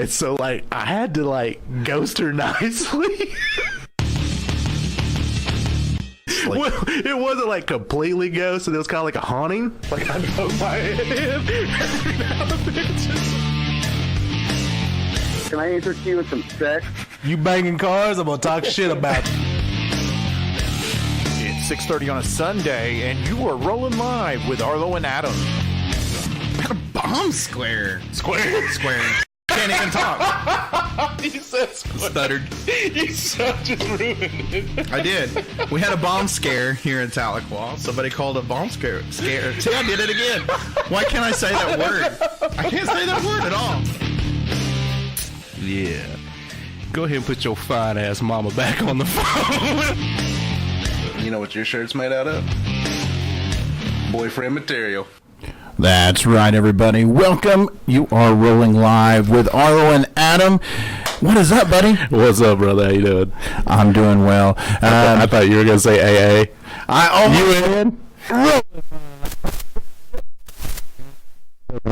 And so, like, I had to, like, ghost her nicely. Well, it wasn't, like, completely ghost, and it was kind of like a haunting. Like, I know my head. Can I interest you in some sex? You banging cars, I'm gonna talk shit about you. It's 6:30 on a Sunday, and you are rolling live with Arlow and Adam. What a bomb square. Square. Can't even talk. You said square. Stuttered. You just ruined it. I did. We had a bomb scare here in Tahlequah. Somebody called a bomb scare. See, I did it again. Why can't I say that word? I can't say that word at all. Yeah. Go ahead and put your fine ass mama back on the phone. You know what your shirt's made out of? Boyfriend material. That's right, everybody. Welcome. You are rolling live with Arlow and Adam. What is up, buddy? What's up, brother? How you doing? I'm doing well. I thought you were going to say AA. I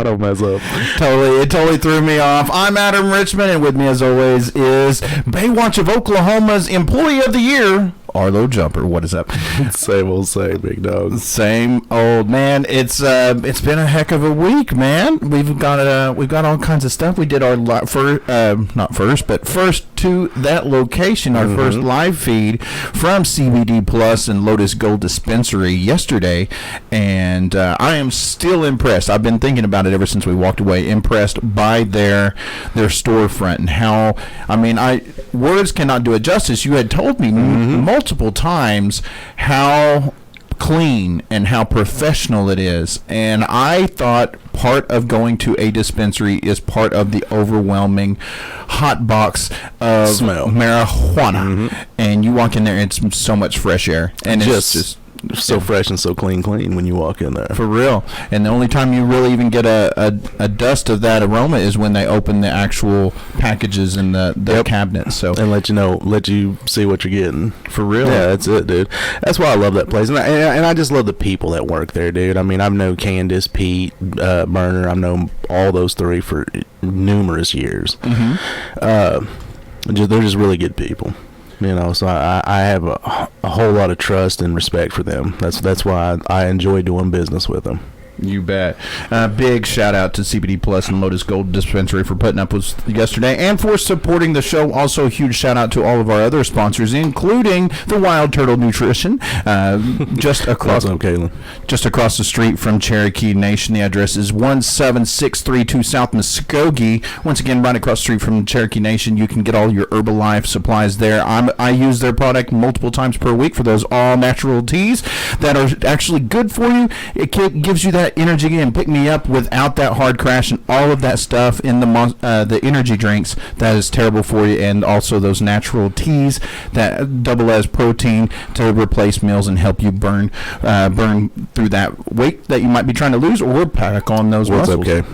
don't mess up. It totally threw me off. I'm Adam Richmond, and with me, as always, is Baywatch of Oklahoma's Employee of the Year, Arlow Jumper. What is up? Same old same, big dog. Same old, man. It's been a heck of a week, man. We've got all kinds of stuff. We did our first to that location, our first live feed from CBD Plus and Lotus Gold Dispensary yesterday, and I am still impressed. I've been thinking about it ever since we walked away. Impressed by their storefront and how, words cannot do it justice. You had told me multiple times how clean and how professional it is, and I thought part of going to a dispensary is part of the overwhelming hot box of marijuana, and you walk in there and it's so much fresh air, and it's just so fresh and so clean when you walk in there. For real. And the only time you really even get a dust of that aroma is when they open the actual packages in the cabinets. So and let you see what you're getting. For real. Yeah, that's it, dude. That's why I love that place. And I just love the people that work there, dude. I mean, I've known Candace, Pete, Burner. I've known all those three for numerous years. They're just really good people. You know, so I have a whole lot of trust and respect for them. That's why I enjoy doing business with them. You bet. Big shout out to CBD Plus and Lotus Gold Dispensary for putting up with us yesterday and for supporting the show. Also, a huge shout out to all of our other sponsors, including the Wild Turtle Nutrition, just across the street from Cherokee Nation. The address is 17632 South Muskogee. Once again, right across the street from Cherokee Nation. You can get all your Herbalife supplies there. I use their product multiple times per week for those all natural teas that are actually good for you. It gives you that energy and pick me up without that hard crash and all of that stuff in the energy drinks that is terrible for you, and also those natural teas that double as protein to replace meals and help you burn through that weight that you might be trying to lose or pack on those muscles. Okay.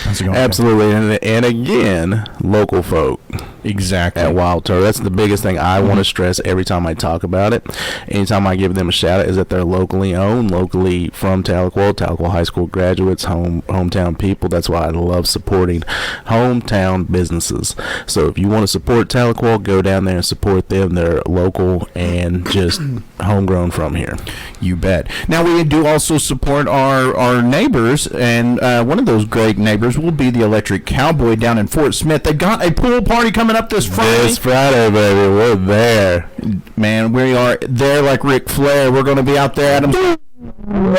How's it going? Absolutely. And again, local folk. Exactly. At Wild Turtle. That's the biggest thing I want to stress every time I talk about it. Anytime I give them a shout out is that they're locally owned, locally from Tahlequah High School graduates, hometown people. That's why I love supporting hometown businesses. So if you want to support Tahlequah, go down there and support them. They're local and just homegrown from here. You bet. Now, we do also support our neighbors, and one of those great neighbors will be the Electric Cowboy down in Fort Smith. They've got a pool party coming up this Friday. This Friday, baby. We're there. Man, we are there like Ric Flair. We're going to be out there, Adam.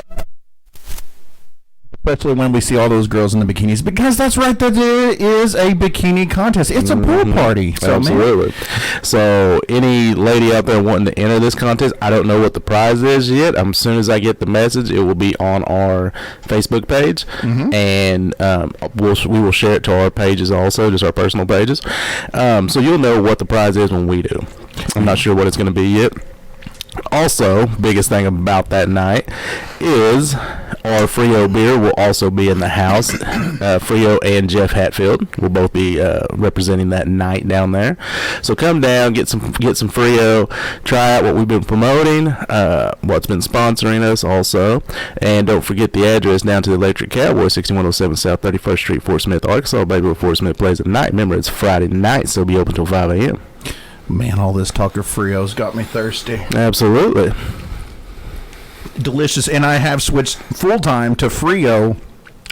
Especially when we see all those girls in the bikinis, because that's right, there is a bikini contest. It's a pool party. So, absolutely. So any lady out there wanting to enter this contest, I don't know what the prize is yet. As soon as I get the message, it will be on our Facebook page, and we will share it to our pages also, just our personal pages. So you'll know what the prize is when we do. I'm not sure what it's going to be yet. Also, biggest thing about that night is our Frio beer will also be in the house. Frio and Jeff Hatfield will both be representing that night down there. So come down, get some Frio, try out what we've been promoting, what's been sponsoring us also, and don't forget the address down to the Electric Cowboy, 6107 South 31st Street, Fort Smith, Arkansas. Baby, where Fort Smith plays at night. Remember, it's Friday night, so it'll be open till 5 a.m. Man, all this talk of Frio's got me thirsty. Absolutely. Delicious. And I have switched full-time to Frio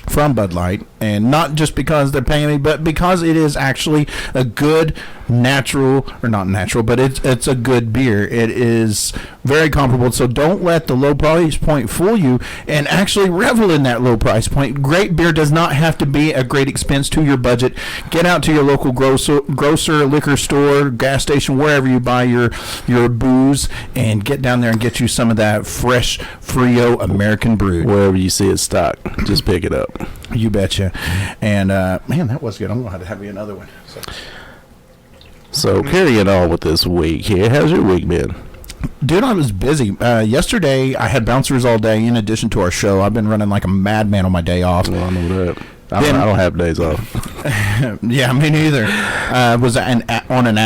from Bud Light, and not just because they're paying me, but because it is actually a good natural, or not natural, but it's a good beer. It is very comparable, so don't let the low price point fool you, and actually revel in that low price point. Great beer does not have to be a great expense to your budget. Get out to your local grocer, liquor store, gas station, wherever you buy your booze, and get down there and get you some of that fresh Frio American brewed. Wherever you see it stocked, just pick it up. You betcha. And man, that was good. I'm gonna have you another one. So carrying on with this week here, how's your week been? Dude, I was busy. Yesterday, I had bouncers all day in addition to our show. I've been running like a madman on my day off. Well, I know that. I don't have days off. Yeah, me neither. Was in an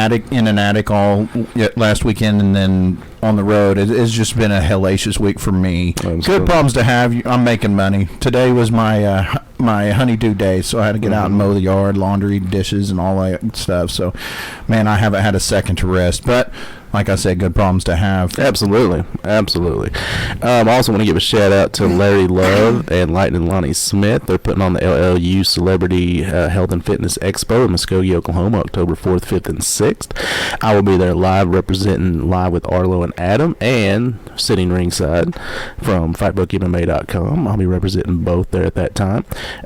attic all last weekend, and then on the road. It's just been a hellacious week for me. Good problems to have. I'm making money. Today was my my honeydew day, so I had to get out and mow the yard, laundry, dishes, and all that stuff. So, man, I haven't had a second to rest. But like I said, good problems to have. Absolutely. I also want to give a shout out to Larry Love and Lightning Lonnie Smith. They're putting on the LLU Celebrity Health and Fitness Expo in Muskogee, Oklahoma, October 4th, 5th, and 6th. I will be there representing live with Arlow and Adam, and sitting ringside from FightBookMMA.com. I'll be representing both there at that time.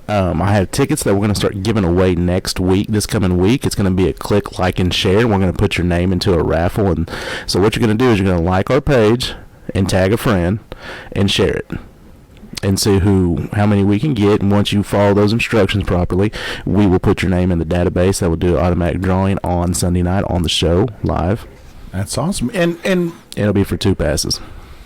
I have tickets that we're going to start giving away next week, this coming week. It's going to be a click, like, and share. We're going to put your name into a raffle, and so what you're going to do is you're going to like our page and tag a friend and share it and see how many we can get. And once you follow those instructions properly, we will put your name in the database. That will do an automatic drawing on Sunday night on the show live. That's awesome. And it'll be for 2 passes.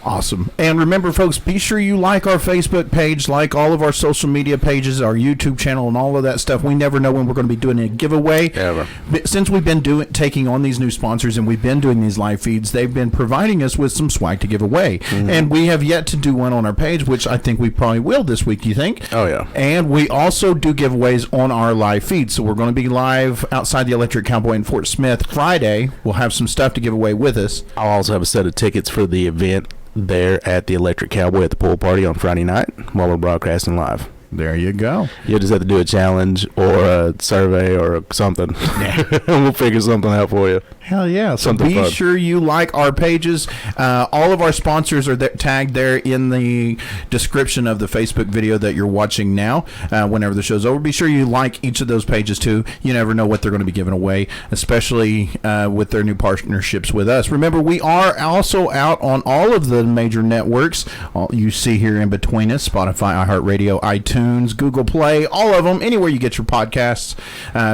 Awesome. And remember, folks, be sure you like our Facebook page, like all of our social media pages, our YouTube channel, and all of that stuff. We never know when we're going to be doing a giveaway. Ever. But since we've been taking on these new sponsors and we've been doing these live feeds, they've been providing us with some swag to give away. Mm-hmm. And we have yet to do one on our page, which I think we probably will this week, do you think? Oh, yeah. And we also do giveaways on our live feed. So we're going to be live outside the Electric Cowboy in Fort Smith Friday. We'll have some stuff to give away with us. I'll also have a set of tickets for the event there at the Electric Cowboy at the pool party on Friday night while we're broadcasting live. There you go. You'll just have to do a challenge or a survey or something. Yeah. We'll figure something out for you. Hell yeah. So be sure you like our pages. All of our sponsors are tagged there in the description of the Facebook video that you're watching now. Whenever the show's over, be sure you like each of those pages too. You never know what they're going to be giving away, especially with their new partnerships with us. Remember, we are also out on all of the major networks. You see here in between us: Spotify, iHeartRadio, iTunes, Google Play, all of them. Anywhere you get your podcasts,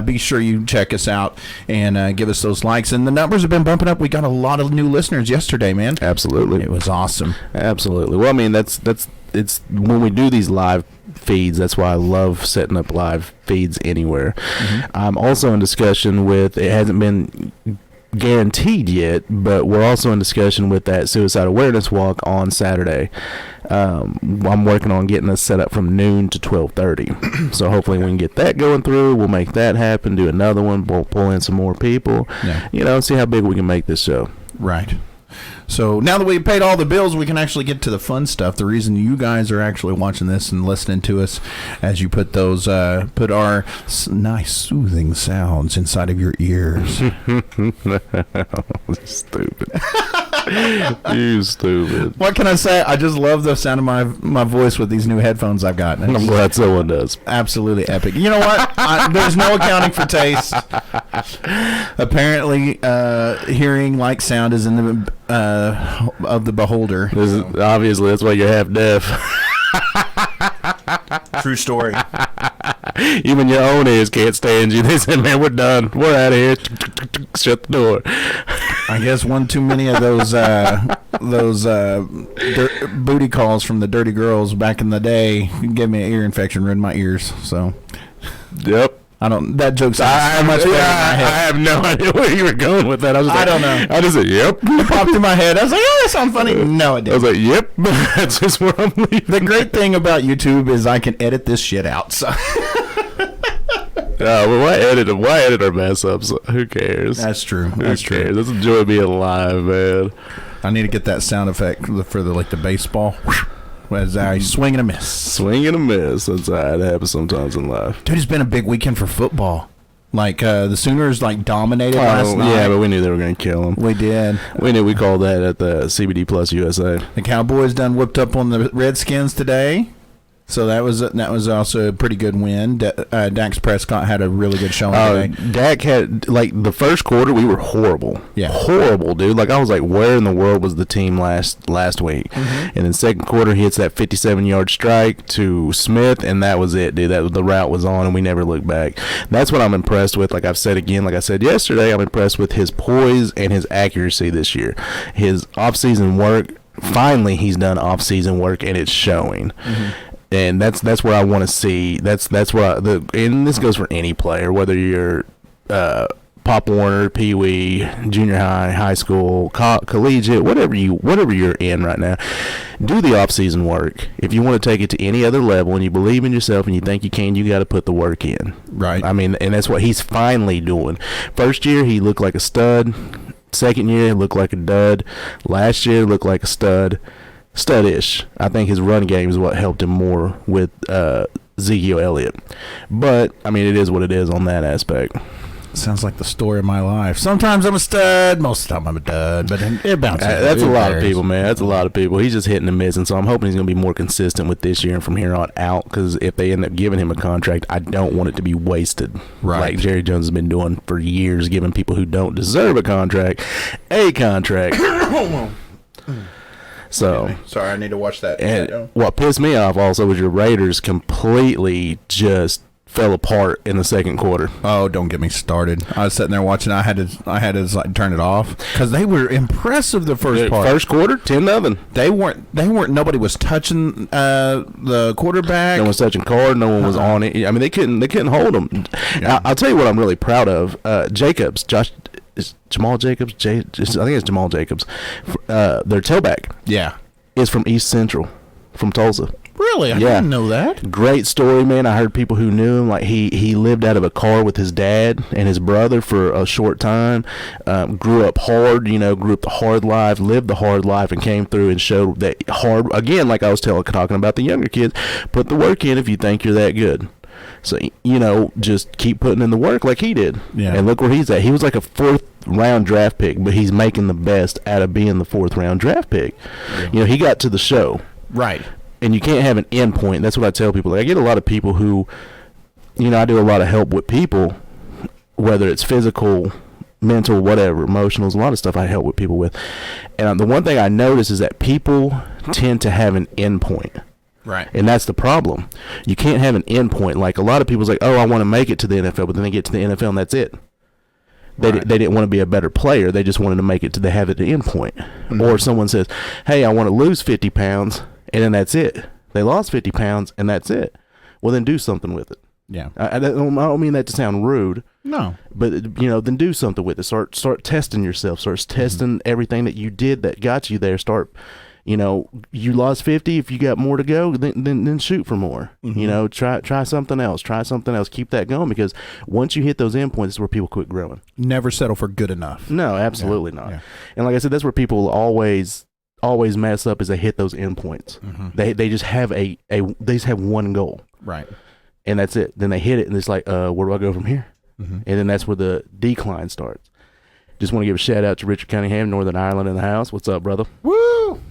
be sure you check us out and give us those likes. And the numbers have been bumping up. We got a lot of new listeners yesterday, man. Absolutely. It was awesome. Absolutely. Well, I mean, it's when we do these live feeds, that's why I love setting up live feeds anywhere. Mm-hmm. I'm also in discussion with, it hasn't been guaranteed yet, but we're also in discussion with that suicide awareness walk on Saturday. I'm working on getting us set up from noon to 12:30. So hopefully we can get that going through. We'll make that happen, do another one, we'll pull in some more people, see how big we can make this show. Right. So now that we've paid all the bills, we can actually get to the fun stuff. The reason you guys are actually watching this and listening to us as you put those, put our nice soothing sounds inside of your ears. Stupid. You stupid. What can I say? I just love the sound of my voice with these new headphones I've gotten. I'm glad someone does. Absolutely epic. You know what? There's no accounting for taste. Apparently, hearing like sound is in the of the beholder. Obviously, that's why you're half deaf. True story. Even your own ears can't stand you. They said, man, we're done. We're out of here. Shut the door. I guess one too many of those booty calls from the dirty girls back in the day gave me an ear infection, ruined my ears. So, yep. I don't. That joke's I much better. I have no idea where you were going with that. I don't know. I just said, yep. It popped in my head. I was like, oh, that sounds funny. No, it I was didn't. like, yep. That's just where I'm leaving. The great thing about YouTube is I can edit this shit out. So. Well, why edit our mess ups? Who cares? That's true. Who That's cares? true. Let's enjoy being alive, man. I need to get that sound effect for the baseball. As I swing and a miss. Swing and a miss. That's how it happens sometimes in life. Dude, it's been a big weekend for football. Like, the Sooners, dominated last night. Yeah, but we knew they were going to kill them. We did. We knew. We called that at the CBD Plus USA. The Cowboys done whipped up on the Redskins today. So that was also a pretty good win. Dak Prescott had a really good showing today. Dak had, the first quarter, we were horrible. Yeah. Horrible, dude. I was like, where in the world was the team last week? Mm-hmm. And then second quarter, he hits that 57-yard strike to Smith, and that was it, dude. The route was on, and we never looked back. That's what I'm impressed with. Like I've said again, like I said yesterday, I'm impressed with his poise and his accuracy this year. His off-season work, finally he's done off-season work, and it's showing. Mm-hmm. And that's where I want to see. That's where and this goes for any player, whether you're Pop Warner, Pee Wee, junior high, high school, collegiate, whatever you're in right now. Do the off season work. If you want to take it to any other level and you believe in yourself and you think you can, you got to put the work in. Right. I mean, and that's what he's finally doing. First year he looked like a stud. Second year he looked like a dud. Last year looked like a stud. Studish. I think his run game is what helped him more with Ezekiel Elliott. But, I mean, it is what it is on that aspect. Sounds like the story of my life. Sometimes I'm a stud. Most of the time I'm a dud. But it bounces. That's a lot of people, man. That's a lot of people. He's just hitting and missing. So I'm hoping he's going to be more consistent with this year and from here on out. Because if they end up giving him a contract, I don't want it to be wasted. Right. Like Jerry Jones has been doing for years, giving people who don't deserve a contract. So sorry, I need to watch that. And what pissed me off also was your Raiders completely just fell apart in the second quarter. Oh, don't get me started. I was sitting there watching. I had to turn it off because they were impressive the first part. First quarter, 10-0. They weren't. Nobody was touching the quarterback. No one was touching Card. No one was on it. I mean, they couldn't hold them. Yeah. I'll tell you what I'm really proud of. Jamal Jacobs. I think it's Jamal Jacobs. Their tailback. Yeah, is from East Central, from Tulsa. Really? I didn't know that. Great story, man. I heard people who knew him. Like he lived out of a car with his dad and his brother for a short time. Grew up hard, grew up the hard life, lived the hard life, and came through and showed that hard. Again, like I was talking about the younger kids, put the work in if you think you're that good. So, just keep putting in the work like he did. Yeah. And look where he's at. He was like a 4th-round draft pick, but he's making the best out of being the 4th-round draft pick. Yeah. He got to the show. Right. And you can't have an end point. That's what I tell people. Like, I get a lot of people who, I do a lot of help with people, whether it's physical, mental, whatever, emotional. There's a lot of stuff I help with people with. And the one thing I notice is that people tend to have an end point. Right. And that's the problem. You can't have an end point. Like, a lot of people's like, oh, I want to make it to the NFL, but then they get to the NFL and that's it. They didn't want to be a better player. They just wanted to make it to have it the end point. Mm-hmm. Or someone says, hey, I want to lose 50 pounds, and then that's it. They lost 50 pounds, and that's it. Well, then do something with it. Yeah. I don't mean that to sound rude. No. But, then do something with it. Start testing yourself. Start testing everything that you did that got you there. Start... you lost 50. If you got more to go, then shoot for more. Mm-hmm. Try something else. Keep that going, because once you hit those endpoints, it's where people quit growing. Never settle for good enough. No, absolutely not. Yeah. And like I said, that's where people always mess up, is they hit those endpoints. Mm-hmm. They just have they just have one goal. Right. And that's it. Then they hit it, and it's like, where do I go from here? Mm-hmm. And then that's where the decline starts. Just want to give a shout out to Richard Cunningham, Northern Ireland in the house. What's up, brother? Woo!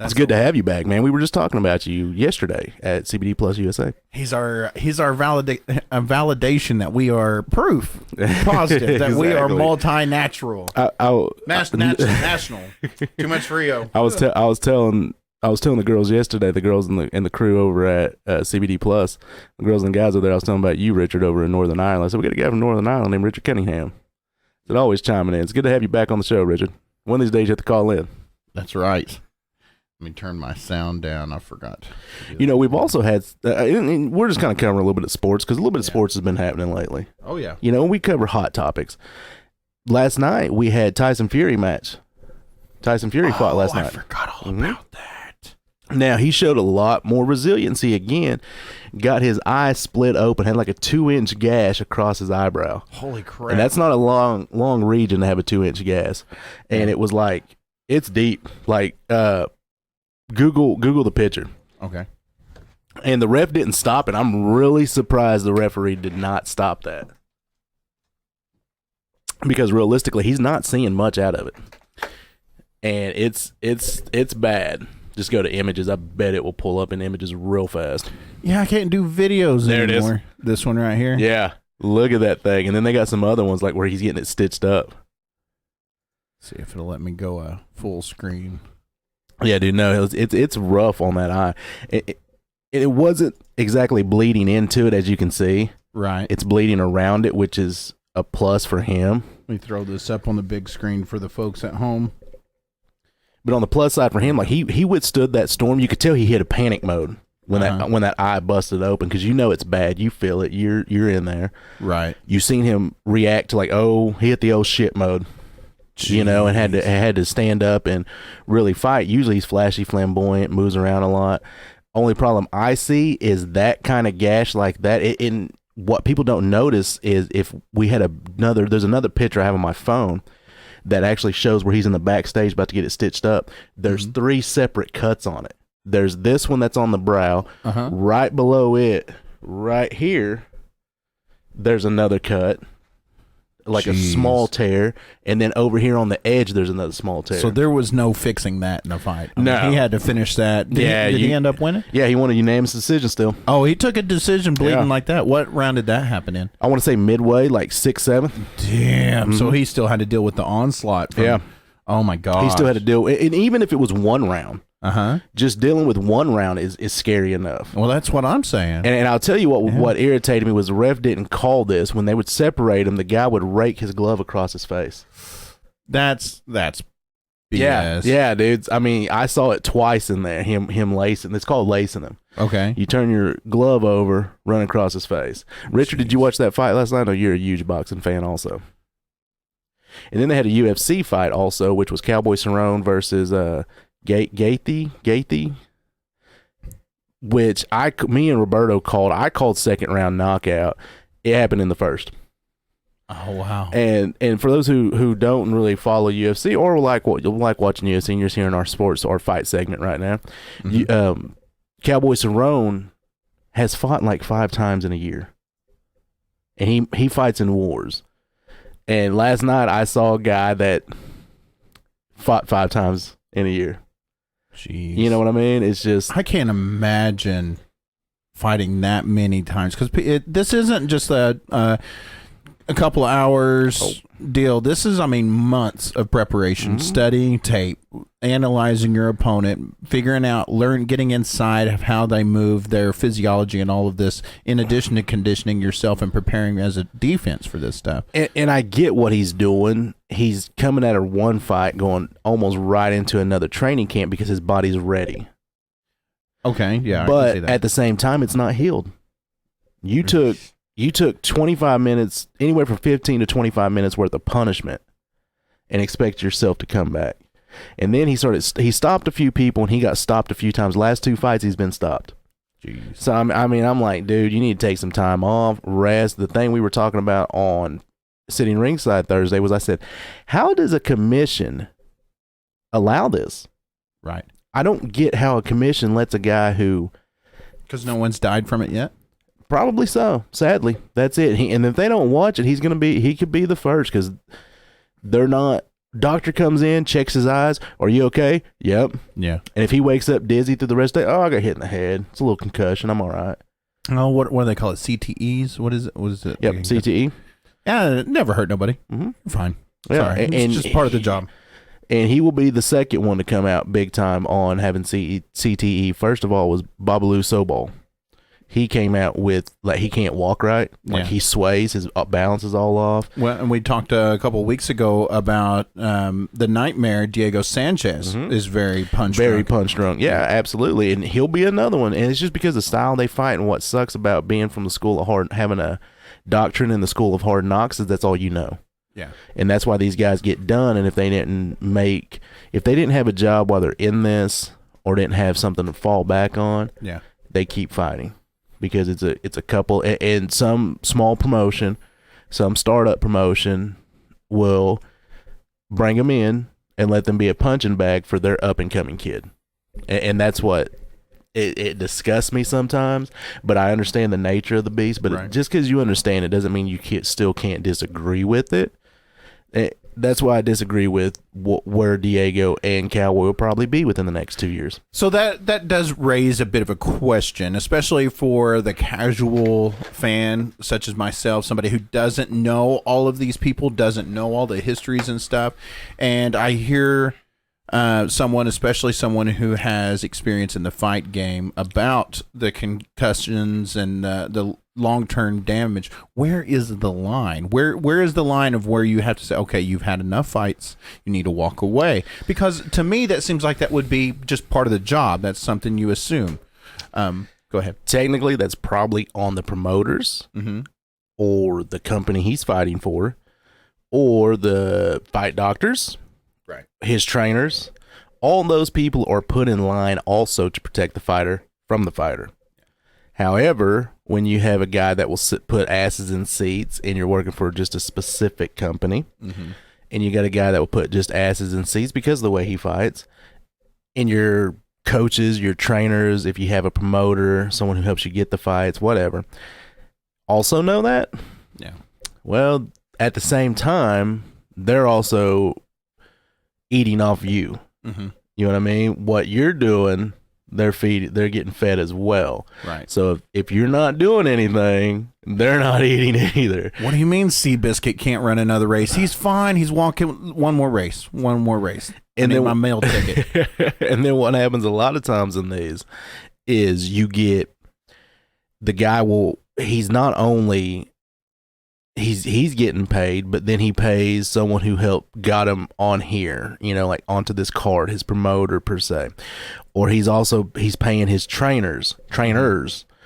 It's good to have you back, man. We were just talking about you yesterday at CBD Plus USA. He's our validation that we are proof positive that we are multi-natural. National. Too much Rio. I was telling I was telling the girls yesterday, the girls in the crew over at CBD Plus, the girls and guys over there, I was telling about you, Richard, over in Northern Ireland. I said, we got a guy from Northern Ireland named Richard Cunningham. I said, always chiming in. It's good to have you back on the show, Richard. One of these days you have to call in. That's right. Let me turn my sound down. I forgot. You know, we've also had, and we're just kind of covering a little bit of sports because a little bit of sports has been happening lately. Oh, yeah. You know, we cover hot topics. Last night we had Tyson Fury match. Tyson Fury fought last night. I forgot all about that. Now, he showed a lot more resiliency again. Got his eye split open, had like a 2-inch gash across his eyebrow. Holy crap. And that's not a long region to have a 2-inch gash. And it was like, it's deep. Like, Google the picture. Okay. And the ref didn't stop it. I'm really surprised the referee did not stop that. Because realistically, he's not seeing much out of it. And it's bad. Just go to images. I bet it will pull up in images real fast. Yeah, I can't do videos there anymore. It is. This one right here. Yeah. Look at that thing. And then they got some other ones like where he's getting it stitched up. See if it'll let me go full screen. Yeah, dude, no, it's rough on that eye. It wasn't exactly bleeding into it, as you can see. Right. It's bleeding around it, which is a plus for him. Let me throw this up on the big screen for the folks at home. But on the plus side for him, like he withstood that storm. You could tell he hit a panic mode when that eye busted open because you know it's bad. You feel it. You're in there. Right. You seen him react to like, oh, he hit the oh shit mode. Jeez. You know, and had to stand up and really fight. Usually he's flashy, flamboyant, moves around a lot. Only problem I see is that kind of gash like that. In what people don't notice is if we had there's another picture I have on my phone that actually shows where he's in the backstage about to get it stitched up. There's 3 separate cuts on it. There's this one that's on the brow. Right below it, right here, there's another cut. Like a small tear, and then over here on the edge, there's another small tear. So there was no fixing that in the fight. No. He had to finish that. Did he end up winning? Yeah, he won a unanimous decision still. Oh, he took a decision bleeding like that. What round did that happen in? I want to say midway, like 6th, 7th. Damn. So he still had to deal with the onslaught. Oh, my God. He still had to deal, and even if it was one round, just dealing with one round is scary enough. Well, that's what I'm saying. And I'll tell you what irritated me was the ref didn't call this. When they would separate him, the guy would rake his glove across his face. That's BS. Yeah, dudes. I mean, I saw it twice in there. Him lacing. It's called lacing him. Okay. You turn your glove over, run across his face. Richard, did you watch that fight last night? I know you're a huge boxing fan also. And then they had a UFC fight also, which was Cowboy Cerrone versus Gaethje, which me and Roberto called. I called 2nd round knockout. It happened in the 1st. Oh wow! And for those who don't really follow UFC or like watching UFC, and you're just hearing our sports or fight segment right now, Cowboy Cerrone has fought like 5 times in a year, and he fights in wars. And last night I saw a guy that fought 5 times in a year. Jeez. You know what I mean? It's just I can't imagine fighting that many times because this isn't just a couple of hours deal. This is, months of preparation, studying tape, analyzing your opponent, figuring out, getting inside of how they move, their physiology, and all of this. In addition to conditioning yourself and preparing as a defense for this stuff. And I get what he's doing. He's coming out of one fight, going almost right into another training camp because his body's ready. Okay, yeah, but I can see that. At the same time, it's not healed. You took 25 minutes, anywhere from 15 to 25 minutes worth of punishment, and expect yourself to come back. And then he stopped a few people, and he got stopped a few times. Last 2 fights, he's been stopped. Jeez. So I'm like, dude, you need to take some time off, rest. The thing we were talking about on sitting ringside Thursday was, I said, how does a commission allow this? Right. I don't get how a commission lets a guy who, because no one's died from it yet. Probably so. Sadly, that's it. And if they don't watch it, he could be the first because they're not. Doctor comes in, checks his eyes. Are you okay? Yep. Yeah. And if he wakes up dizzy through the rest of the day, I got hit in the head. It's a little concussion. I'm all right. Oh, what do they call it? CTEs? What is it? Yep. CTE. Yeah, it never hurt nobody. Mm-hmm. Fine. Yeah. Sorry. It's just part of the job. And he will be the second one to come out big time on having CTE. First of all was Babalu Sobol. He came out with, like, he can't walk right. Like, he sways, his balance is all off. Well, and we talked a couple of weeks ago about the nightmare Diego Sanchez is very punch drunk. Very punch drunk. Yeah, absolutely. And he'll be another one. And it's just because of the style they fight. And what sucks about being from the school of hard, having a doctrine in the school of hard knocks is that's all you know. Yeah. And that's why these guys get done. And if they didn't have a job while they're in this, or didn't have something to fall back on, they keep fighting. Because it's a couple, and some small promotion, some startup promotion will bring them in and let them be a punching bag for their up and coming kid, and that's what it disgusts me sometimes. But I understand the nature of the beast. But just because you understand it doesn't mean you still can't disagree with it. That's why I disagree with where Diego and Cowboy will probably be within the next 2 years. So that does raise a bit of a question, especially for the casual fan such as myself, somebody who doesn't know all of these people, doesn't know all the histories and stuff. And I hear especially someone who has experience in the fight game, about the concussions and the long-term damage. Where is the line? Where is the line of where you have to say, okay, you've had enough fights, you need to walk away? Because to me, that seems like that would be just part of the job. That's something you assume. Go ahead. Technically, that's probably on the promoters or the company he's fighting for, or the fight doctors, his trainers. All those people are put in line also to protect the fighter from the fighter. However, when you have a guy that will put asses in seats, and you're working for just a specific company, and you got a guy that will put just asses in seats because of the way he fights, and your coaches, your trainers, if you have a promoter, someone who helps you get the fights, whatever, also know that. Yeah. Well, at the same time, they're also eating off you. You know what I mean? What you're doing, they're getting fed as well. Right. So if you're not doing anything, they're not eating either. What do you mean Seabiscuit can't run another race? He's fine. He's walking one more race. And then my mail ticket. And then what happens a lot of times in these is you get the guy he's not only he's getting paid, but then he pays someone who got him on here, like onto this card, his promoter per se. Or he's paying his trainers.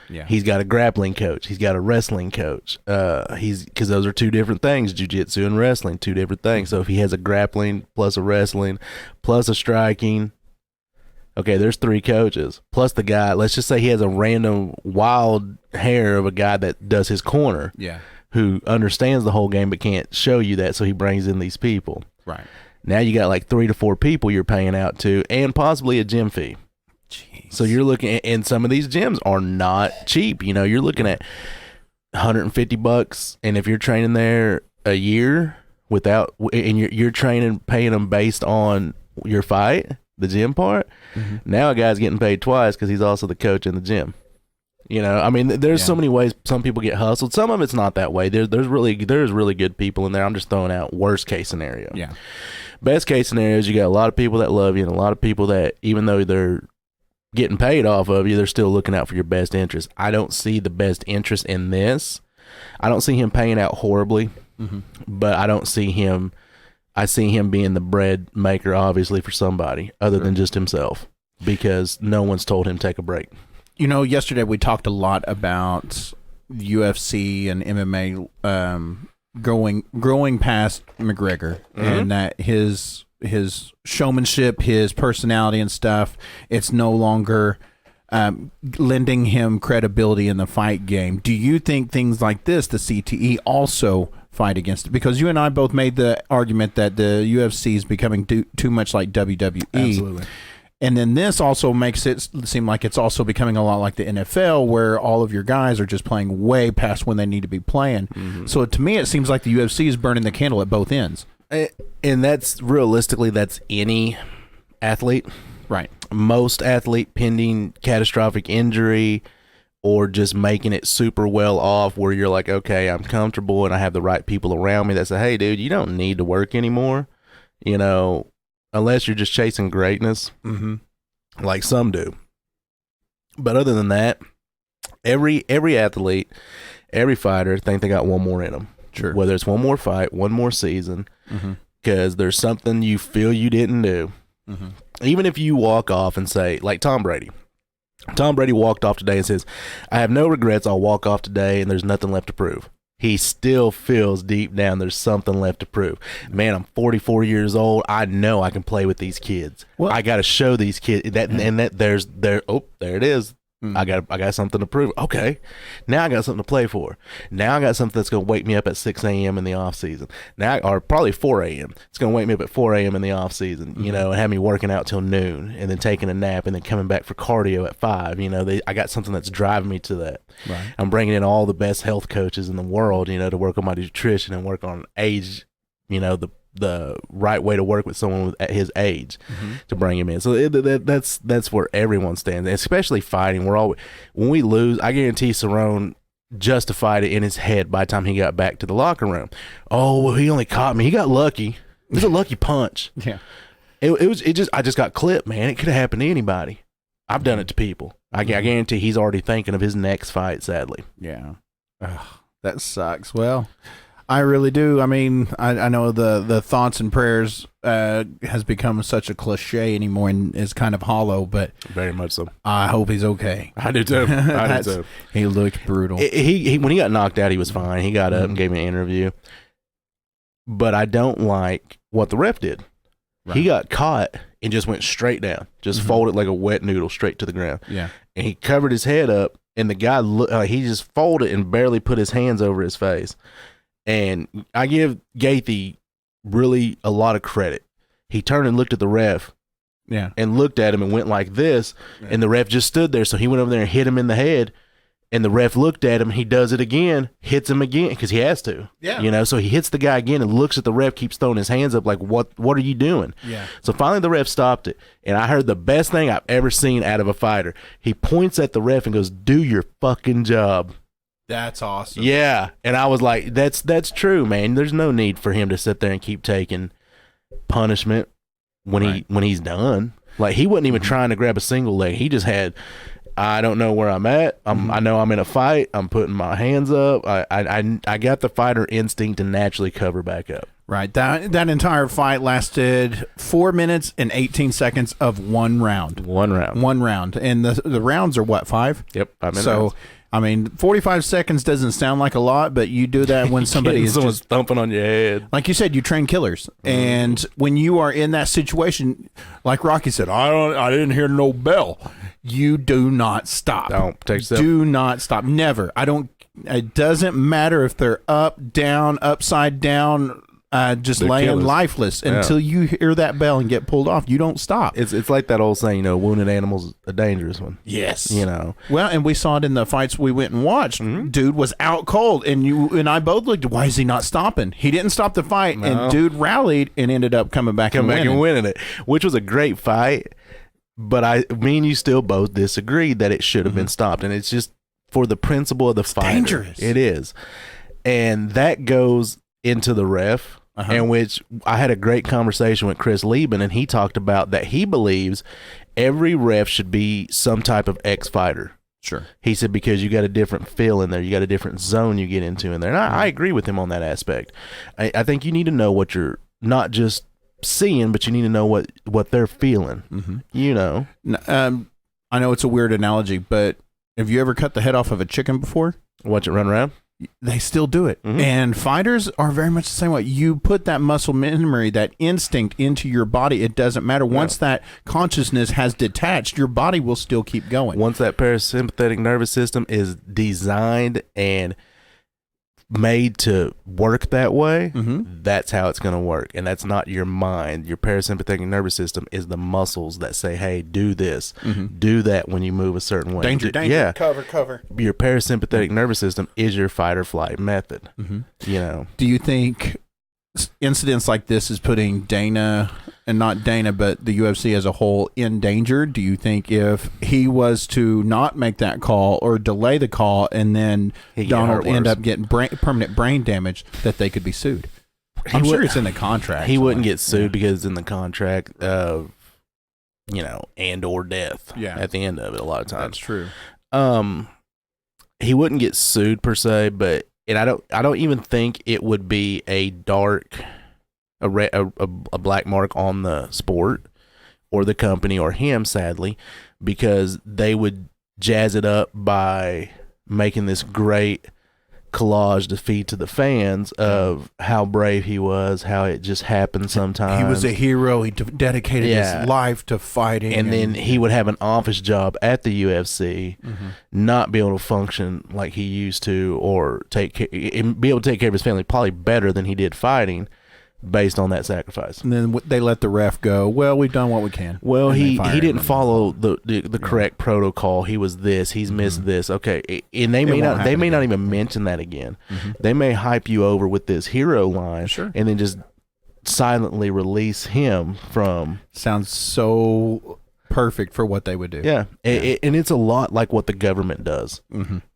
Yeah. He's got a grappling coach. He's got a wrestling coach. Because those are two different things, jiu-jitsu and wrestling, two different things. So if he has a grappling plus a wrestling plus a striking, okay, there's 3 coaches. Plus the guy, let's just say he has a random wild hair of a guy that does his corner. Yeah. Who understands the whole game but can't show you that, so he brings in these people. Right. Now you got like 3 to 4 people you're paying out to, and possibly a gym fee. Jeez. So you're looking at, and some of these gyms are not cheap. You're looking at $150, and if you're training there a year and you're training, paying them based on your fight, the gym part, now a guy's getting paid twice because he's also the coach in the gym. There's so many ways some people get hustled. Some of it's not that way. There's really good people in there. I'm just throwing out worst case scenario. Yeah. Best case scenario is you got a lot of people that love you, and a lot of people that, even though they're getting paid off of you, they're still looking out for your best interest. I don't see the best interest in this. I don't see him paying out horribly, but I see him being the bread maker, obviously, for somebody other than just himself, because no one's told him take a break. Yesterday we talked a lot about UFC and MMA growing past McGregor, and that his showmanship, his personality and stuff, it's no longer lending him credibility in the fight game. Do you think things like this, the CTE, also fight against it? Because you and I both made the argument that the UFC is becoming too much like WWE. Absolutely. And then this also makes it seem like it's also becoming a lot like the NFL, where all of your guys are just playing way past when they need to be playing. So to me, it seems like the UFC is burning the candle at both ends. And that's any athlete. Right. Most athlete pending catastrophic injury, or just making it super well off where you're like, okay, I'm comfortable and I have the right people around me that say, hey, dude, you don't need to work anymore. unless you're just chasing greatness, like some do. But other than that, every athlete, every fighter think they got one more in them. Sure. Whether it's one more fight, one more season, because there's something you feel you didn't do. Even if you walk off and say, like Tom Brady. Tom Brady walked off today and says, I have no regrets. I'll walk off today and there's nothing left to prove. He still feels deep down there's something left to prove. Man, I'm 44 years old. I know I can play with these kids. Well, I got to show these kids that, and that there it is. I got something to prove. Okay, now I got something to play for. Now I got something that's going to wake me up at 6 a.m. in the off season. Now, or probably 4 a.m. It's going to wake me up at 4 a.m. in the off season, you know, and have me working out till noon, and then taking a nap, and then coming back for cardio at 5. You know, I got something that's driving me to that. Right. I'm bringing in all the best health coaches in the world, you know, to work on my nutrition and work on age, you know, the right way to work with someone at his age to bring him in. So that's where everyone stands, especially fighting. When we lose, I guarantee Cerrone justified it in his head by the time he got back to the locker room. Oh, well, he only caught me. He got lucky. It was a lucky punch. Yeah. I just got clipped, man. It could have happened to anybody. I've done it to people. I guarantee he's already thinking of his next fight, sadly. Yeah. Ugh, that sucks. Well, I really do. I mean, I know the thoughts and prayers has become such a cliche anymore and is kind of hollow, but very much so. I hope he's okay. I do too. I do too. He looked brutal. He when he got knocked out, he was fine. He got up and gave me an interview. But I don't like what the ref did. Right. He got caught and just went straight down, just folded like a wet noodle straight to the ground. Yeah, and he covered his head up, and the guy he just folded and barely put his hands over his face. And I give Gaethje really a lot of credit. He turned and looked at the ref, and looked at him and went like this, and the ref just stood there. So he went over there and hit him in the head, and the ref looked at him. He does it again, hits him again because he has to. Yeah, you know. So he hits the guy again and looks at the ref, keeps throwing his hands up like, "What are you doing?" Yeah. So finally the ref stopped it, and I heard the best thing I've ever seen out of a fighter. He points at the ref and goes, "Do your fucking job." That's awesome. Yeah, and I was like, that's true, man. There's no need for him to sit there and keep taking punishment when he's done. Like, he wasn't even trying to grab a single leg. He just had, I don't know where I'm at. I know I'm in a fight. I'm putting my hands up. I got the fighter instinct to naturally cover back up. Right. That entire fight lasted 4 minutes and 18 seconds of one round. One round. And the rounds are what, 5? Yep. 5 minutes. So, I mean, 45 seconds doesn't sound like a lot, but you do that when somebody is someone's just thumping on your head. Like you said, you train killers, and when you are in that situation, like Rocky said, I didn't hear no bell. You do not stop. Don't protect yourself. Do not stop. Never. It doesn't matter if they're up, down, upside down. Just they're laying killers. Lifeless until you hear that bell and get pulled off. You don't stop. It's like that old saying, wounded animal's a dangerous one. Yes. Well, and we saw it in the fights we went and watched. Dude was out cold, and you and I both looked, why is he not stopping? He didn't stop the fight, and dude rallied and ended up coming back and winning it, which was a great fight. But me and you still both disagreed that it should have been stopped, and it's just for the principle of the fight. Dangerous. It is, and that goes into the ref. In which I had a great conversation with Chris Lieben, and he talked about that he believes every ref should be some type of ex-fighter. Sure. He said because you got a different feel in there, you got a different zone you get into in there, and I agree with him on that aspect. I think you need to know what you're not just seeing, but you need to know what they're feeling. I know it's a weird analogy, but have you ever cut the head off of a chicken before? Watch it run around? They still do it. And fighters are very much the same way. You put that muscle memory, that instinct into your body. It doesn't matter. Once that consciousness has detached, your body will still keep going. Once that parasympathetic nervous system is designed and made to work that way, that's how it's going to work. And that's not your mind. Your parasympathetic nervous system is the muscles that say, hey, do this, do that when you move a certain way. Danger, yeah. Cover. Your parasympathetic nervous system is your fight or flight method. Do you think incidents like this is putting Dana, and not Dana, but the UFC as a whole, in danger? Do you think if he was to not make that call or delay the call and then Donald end up getting permanent brain damage, that they could be sued? I'm sure it's in the contract. He wouldn't get sued because it's in the contract of, and or death. Yeah. At the end of it, a lot of times. That's true. He wouldn't get sued per se, but I don't even think it would be a black mark on the sport or the company or him, sadly, because they would jazz it up by making this great collage to feed to the fans of how brave he was, how it just happened sometimes. He was a hero. He dedicated his life to fighting. And then he would have an office job at the UFC, not be able to function like he used to, or be able to take care of his family probably better than he did fighting, based on that sacrifice. And then they let the ref go. Well, we've done what we can. Well, he didn't follow the correct protocol. He was this. He's missed this. Okay, and they may not even mention that again. They may hype you over with this hero line, and then just silently release him from. Sounds so perfect for what they would do. Yeah, and it's a lot like what the government does.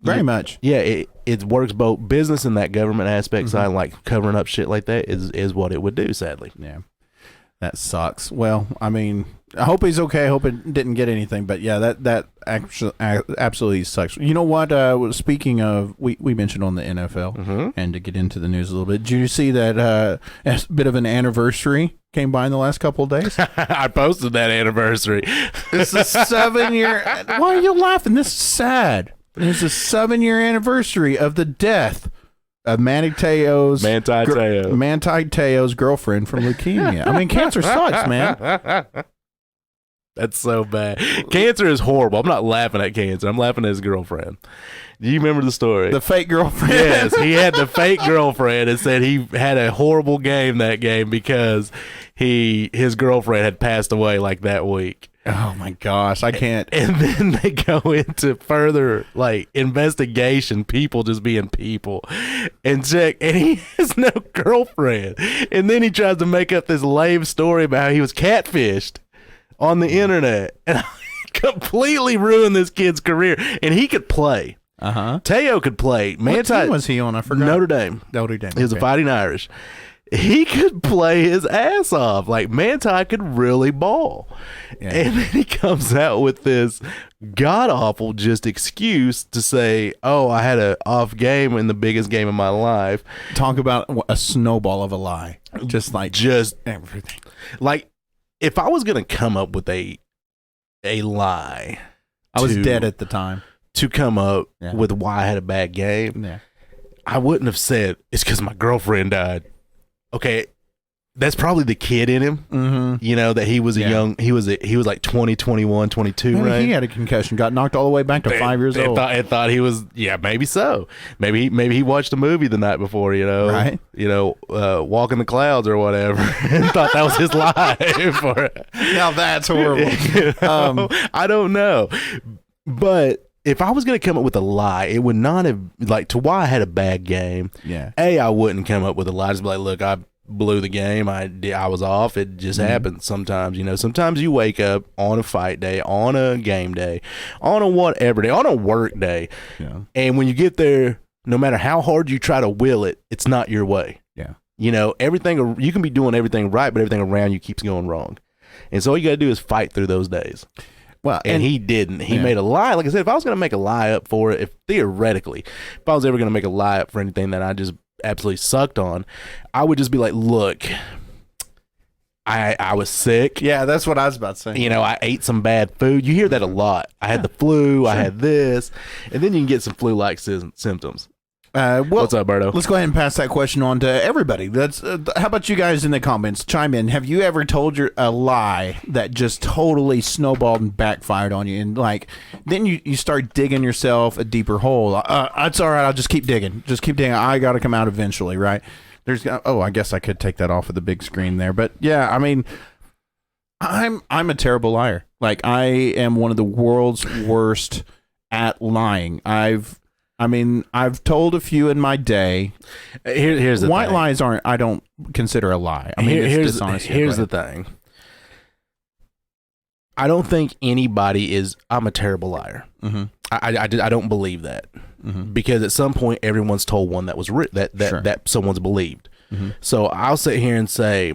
Very much. Yeah, it works both business and that government aspect side, like covering up shit like that is what it would do, sadly. Yeah, that sucks. Well, I mean, I hope he's okay. I hope it didn't get anything, but yeah, that actually absolutely sucks. You know what? Speaking of, we mentioned on the NFL, and to get into the news a little bit, did you see that a bit of an anniversary came by in the last couple of days? I posted that anniversary. It's a 7-year. Why are you laughing? This is sad. It's a 7-year anniversary of the death of Manti Te'o's girlfriend from leukemia. I mean, cancer sucks, man. That's so bad. Cancer is horrible. I'm not laughing at cancer. I'm laughing at his girlfriend. Do you remember the story? The fake girlfriend? Yes, he had the fake girlfriend and said he had a horrible game that game because his girlfriend had passed away like that week. Oh my gosh, I can't. And then they go into further investigation, people just being people, and check, and he has no girlfriend. And then he tries to make up this lame story about how he was catfished on the internet, and completely ruined this kid's career. And he could play. Teo could play. What team was he on? I forgot. Notre Dame. He was a Fighting Irish. He could play his ass off. Like, Manti could really ball. Yeah. And then he comes out with this god-awful just excuse to say, oh, I had an off game in the biggest game of my life. Talk about a snowball of a lie. Just everything. Like, if I was going to come up with a lie. I was dead at the time. To come up with why I had a bad game. Yeah. I wouldn't have said, it's because my girlfriend died. Okay, that's probably the kid in him. You know, that he was he was like 20, 21, 22, maybe right? He had a concussion, got knocked all the way back to 5 years old. Thought he was, maybe so. Maybe he watched a movie the night before, right? Walk in the Clouds or whatever, and thought that was his life. Now that's horrible. I don't know, but if I was going to come up with a lie, it would not have, to why I had a bad game. Yeah. I wouldn't come up with a lie. Just be like, look, I blew the game. I was off. It just happens sometimes. Sometimes you wake up on a fight day, on a game day, on a whatever day, on a work day. Yeah. And when you get there, no matter how hard you try to will it, it's not your way. Yeah. Everything, you can be doing everything right, but everything around you keeps going wrong. And so all you got to do is fight through those days. Well, and he didn't. He made a lie. Like I said, if I was going to make a lie up for it, if I was ever going to make a lie up for anything that I just absolutely sucked on, I would just be like, look, I was sick. Yeah, that's what I was about to say. I ate some bad food. You hear that a lot. I had the flu. I had this. And then you can get some flu-like symptoms. What's up, Berto? Let's go ahead and pass that question on to everybody. How about you guys in the comments? Chime in. Have you ever told a lie that just totally snowballed and backfired on you? And then you start digging yourself a deeper hole. It's all right. I'll just keep digging. I got to come out eventually, right? I guess I could take that off of the big screen there. But yeah, I mean, I'm a terrible liar. I am one of the world's worst at lying. I've told a few in my day. Here's the white thing. Lies I don't consider a lie. I mean, it's dishonesty. Here's the thing. I don't think anybody is. I'm a terrible liar. I don't believe that because at some point everyone's told one that was that someone's believed. So I'll sit here and say,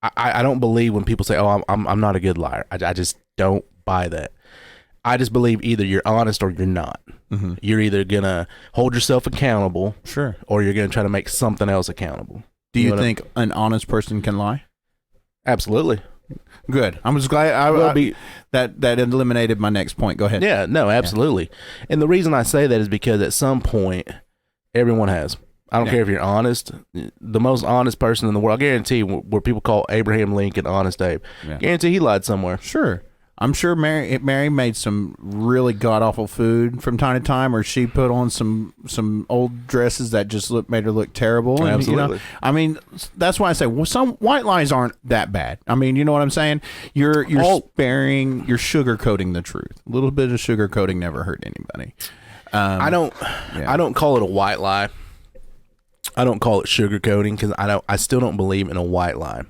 I don't believe when people say, "Oh, I'm not a good liar." I just don't buy that. I just believe either you're honest or you're not. You're either gonna hold yourself accountable, Sure. or you're gonna try to make something else accountable. Do you know what think an honest person can lie? Absolutely. Good. I'm just glad that eliminated my next point. Go ahead. Yeah, no, absolutely. And the reason I say that is because at some point, everyone has. I don't care if you're honest. The most honest person in the world, I guarantee, where people call Abraham Lincoln Honest Abe, guarantee he lied somewhere. Sure. I'm sure Mary made some really god-awful food from time to time, or she put on some old dresses that just made her look terrible. And, Absolutely. I mean, that's why I say, well, some white lies aren't that bad. I mean, you know what I'm saying? You're sugarcoating the truth. A little bit of sugarcoating never hurt anybody. I don't call it a white lie. I don't call it sugarcoating because I still don't believe in a white lie.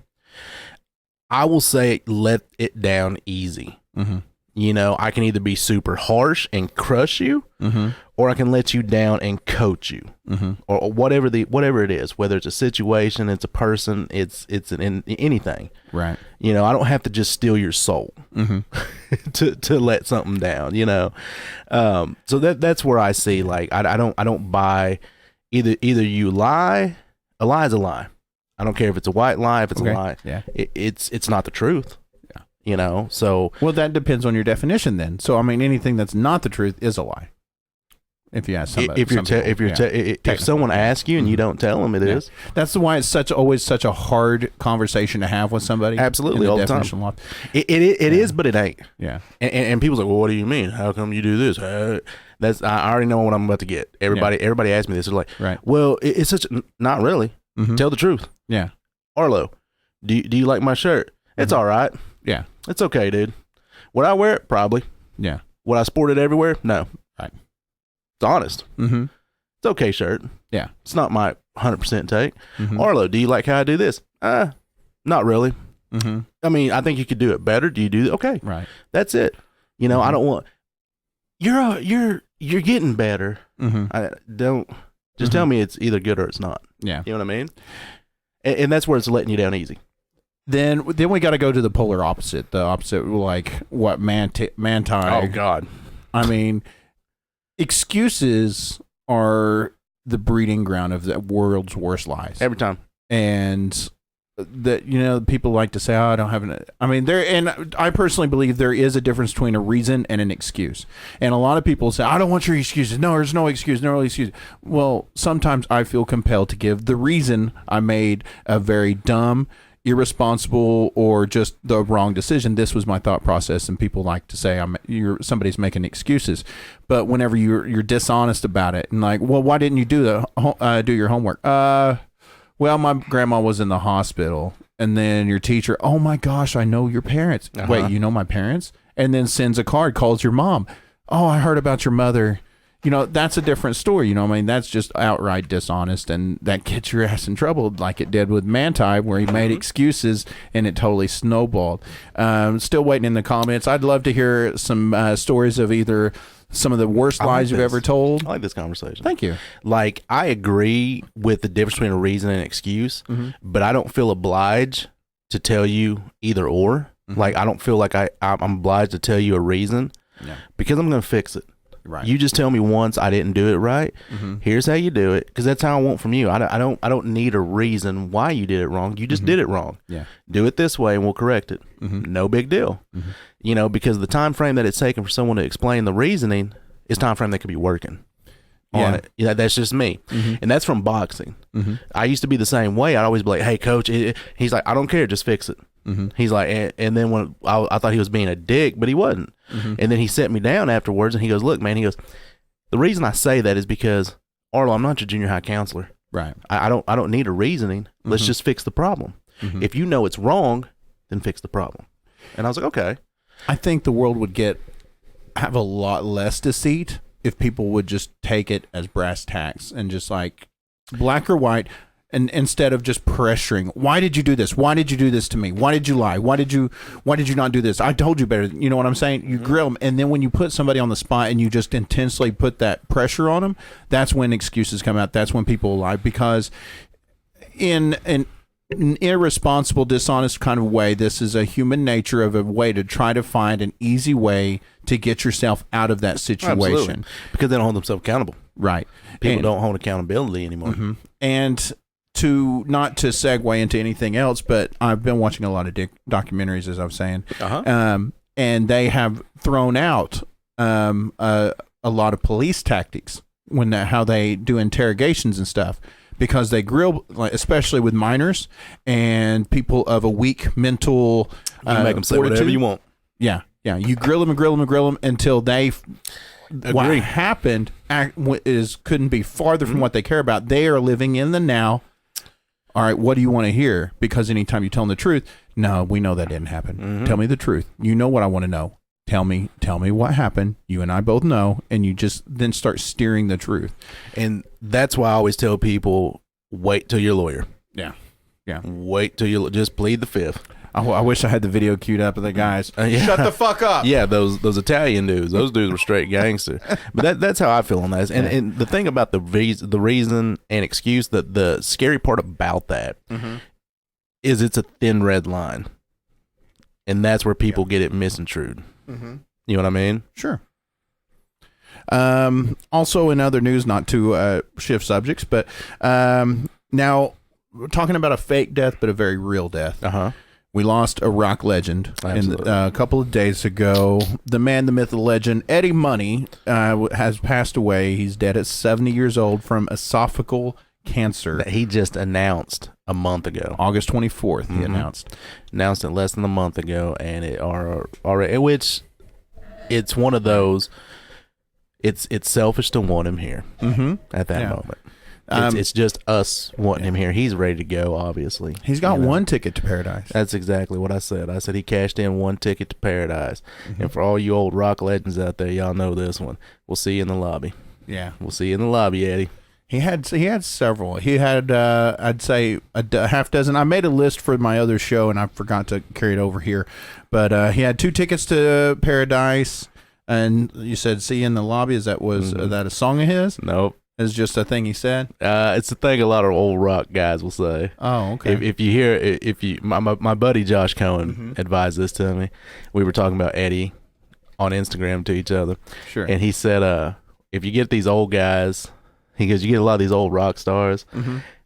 I will say let it down easy. You know, I can either be super harsh and crush you, or I can let you down and coach you, or whatever it is. Whether it's a situation, it's a person, it's anything. Right. You know, I don't have to just steal your soul to let something down. You know, so that's where I see, like, I don't buy either you lie. A lie is a lie. I don't care if it's a white lie, if it's a lie. Yeah. It's not the truth. Yeah. You know, so. Well, that depends on your definition then. So, I mean, anything that's not the truth is a lie. If you ask somebody. If someone asks you and you don't tell them, it is. That's why it's always such a hard conversation to have with somebody. Absolutely, all the time. It is, but it ain't. Yeah. And people's like, well, what do you mean? How come you do this? I already know what I'm about to get. Everybody asks me this. They're like, well, it's such. Not really. Tell the truth. Yeah. Arlow, do you like my shirt? It's all right. Yeah. It's okay, dude. Would I wear it? Probably. Yeah. Would I sport it everywhere? No. Right. It's honest. It's okay shirt. Yeah. It's not my 100% take. Arlow, do you like how I do this? Not really. I mean, I think you could do it better. Do you do it? Okay. Right. That's it. You know, I don't want. You're getting better. I don't. Just tell me it's either good or it's not. Yeah. You know what I mean? And that's where it's letting you down easy. Then we got to go to the polar opposite. The opposite, like what Manti. Oh God. I mean, excuses are the breeding ground of the world's worst lies. Every time. And that, you know, people like to say, "Oh, I don't have an." I mean, and I personally believe there is a difference between a reason and an excuse. And a lot of people say, "I don't want your excuses." No, there's no excuse. No excuse. Well, sometimes I feel compelled to give the reason I made a very dumb, irresponsible, or just the wrong decision. This was my thought process, and people like to say somebody's making excuses. But whenever you're dishonest about it, and like, well, why didn't you do your homework? Well, my grandma was in the hospital, and then your teacher, oh my gosh, I know your parents. Wait, you know my parents? And then sends a card, calls your mom. Oh, I heard about your mother. You know, that's a different story. You know, I mean, that's just outright dishonest, and that gets your ass in trouble, like it did with Manti, where he made excuses and it totally snowballed. Still waiting in the comments. I'd love to hear some stories of either some of the worst lies you've ever told. I like this conversation. Thank you. Like, I agree with the difference between a reason and an excuse, but I don't feel obliged to tell you either or. Like, I don't feel like I'm obliged to tell you a reason because I'm going to fix it. Right. You just tell me once I didn't do it right. Here's how you do it, because that's how I want from you. I don't need a reason why you did it wrong. You just did it wrong. Yeah. Do it this way and we'll correct it. No big deal. You know, because the time frame that it's taken for someone to explain the reasoning is time frame that could be working on it. Yeah, that's just me. And that's from boxing. I used to be the same way. I'd always be like, hey, coach. He's like, I don't care. Just fix it. He's like, and then when I thought he was being a dick, but he wasn't. And then he sat me down afterwards and he goes, look, man, he goes, the reason I say that is because, Arlo, I'm not your junior high counselor. Right. I don't need a reasoning. Let's just fix the problem. If you know it's wrong, then fix the problem. And I was like, okay. I think the world would have a lot less deceit if people would just take it as brass tacks and just like black or white. And instead of just pressuring, why did you do this? Why did you do this to me? Why did you lie? Why did you not do this? I told you better. You know what I'm saying? You grill them. And then when you put somebody on the spot and you just intensely put that pressure on them, that's when excuses come out. That's when people lie, because in an irresponsible, dishonest kind of way, this is a human nature of a way to try to find an easy way to get yourself out of that situation. Absolutely. Because they don't hold themselves accountable. Right. People don't hold accountability anymore. Mm-hmm. And not to segue into anything else, but I've been watching a lot of documentaries, as I was saying, and they have thrown out a lot of police tactics how they do interrogations and stuff, because they grill, like, especially with minors and people of a weak mental. You can make them say fortitude. whatever you want. Yeah. You grill them and grill them and grill them until they. What happened couldn't be farther from what they care about. They are living in the now. All right, what do you want to hear? Because anytime you tell them the truth, no, we know that didn't happen. Tell me the truth. You know what I want to know. Tell me what happened. You and I both know, and you just then start steering the truth. And that's why I always tell people, wait till you're a lawyer. Yeah. Wait till you just plead the fifth. I wish I had the video queued up of the guys. Shut the fuck up. Yeah, those Italian dudes. Those dudes were straight gangster. But that's how I feel on that. And the thing about the reason and excuse, the scary part about that is it's a thin red line, and that's where people get it misconstrued. You know what I mean? Sure. Also, in other news, not to shift subjects, but now we're talking about a fake death, but a very real death. We lost a rock legend a couple of days ago. The man, the myth, the legend, Eddie Money, has passed away. He's dead at 70 years old from esophageal cancer. That he just announced a month ago. August 24th, he announced it less than a month ago, and it already, which it's one of those. It's selfish to want him here at that moment. It's just us wanting him here. He's ready to go, obviously. He's got one ticket to paradise. That's exactly what I said. I said he cashed in one ticket to paradise. And for all you old rock legends out there, y'all know this one. We'll see you in the lobby. Yeah. We'll see you in the lobby, Eddie. He had several. He had, I'd say, a half dozen. I made a list for my other show, and I forgot to carry it over here. But he had 2 tickets to paradise. And you said, see you in the lobby. Is that that a song of his? Nope. It's just a thing he said. It's a thing a lot of old rock guys will say. Oh, okay. If you hear, my buddy Josh Cohen advised this to me. We were talking about Eddie on Instagram to each other. Sure. And he said, if you get these old guys, he goes, you get a lot of these old rock stars.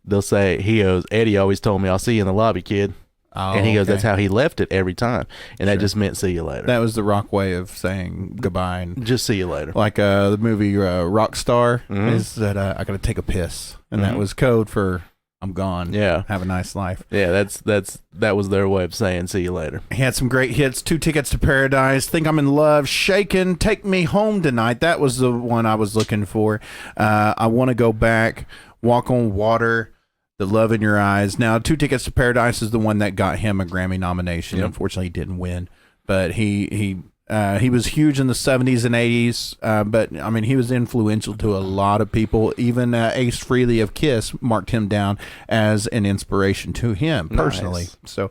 They'll say, he goes, Eddie always told me, I'll see you in the lobby, kid. Oh, and he goes, that's how he left it every time. And that just meant see you later. That was the rock way of saying goodbye. And just see you later. Like the movie Rockstar is that I got to take a piss. And that was code for I'm gone. Yeah. Have a nice life. Yeah, that was their way of saying see you later. He had some great hits. 2 tickets to paradise. Think I'm in love. Shaken. Take me home tonight. That was the one I was looking for. I want to go back. Walk on water. The Love in Your Eyes. Now, 2 Tickets to Paradise is the one that got him a Grammy nomination. Yep. Unfortunately, he didn't win, but he was huge in the 70s and 80s. But I mean, he was influential to a lot of people. Even Ace Frehley of Kiss marked him down as an inspiration to him personally. Nice. So,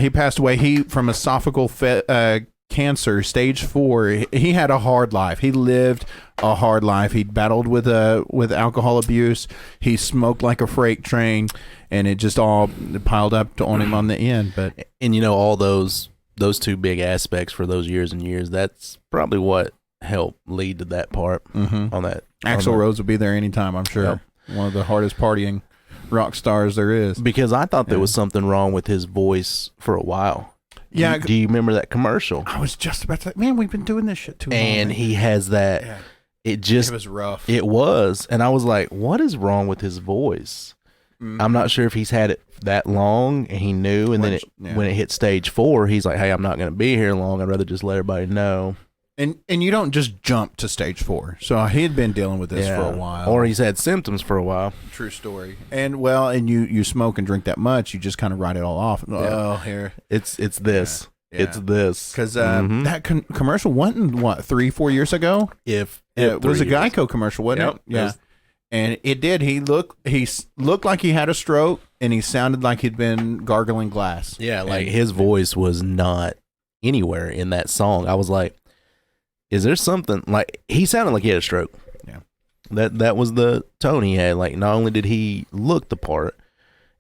he passed away. He from esophageal cancer, stage 4. He had a hard life. He lived a hard life. He battled with alcohol abuse. He smoked like a freight train, and it just all piled up on him on the end. And you know, all those 2 big aspects for those years and years, that's probably what helped lead to that part on that. Axl Rose would be there anytime, I'm sure. Yep. One of the hardest partying rock stars there is. Because I thought there was something wrong with his voice for a while. Yeah. Do you remember that commercial? I was just about to say, man, we've been doing this shit too long. And he has that. Yeah. It was rough. It was. And I was like, what is wrong with his voice? I'm not sure if he's had it that long and he knew. And then when it hit stage 4, he's like, hey, I'm not going to be here long. I'd rather just let everybody know. And you don't just jump to stage 4. So he had been dealing with this for a while. Or he's had symptoms for a while. True story. And you smoke and drink that much, you just kind of write it all off. Oh, here. It's this. Yeah. It's this. Because that commercial wasn't, 3-4 years ago? If it was a Geico commercial, wasn't it? Yeah. And it did. He looked like he had a stroke, and he sounded like he'd been gargling glass. Yeah, like his voice was not anywhere in that song. I was like, is there something, like, he sounded like he had a stroke. Yeah. That was the tone he had. Like, not only did he look the part,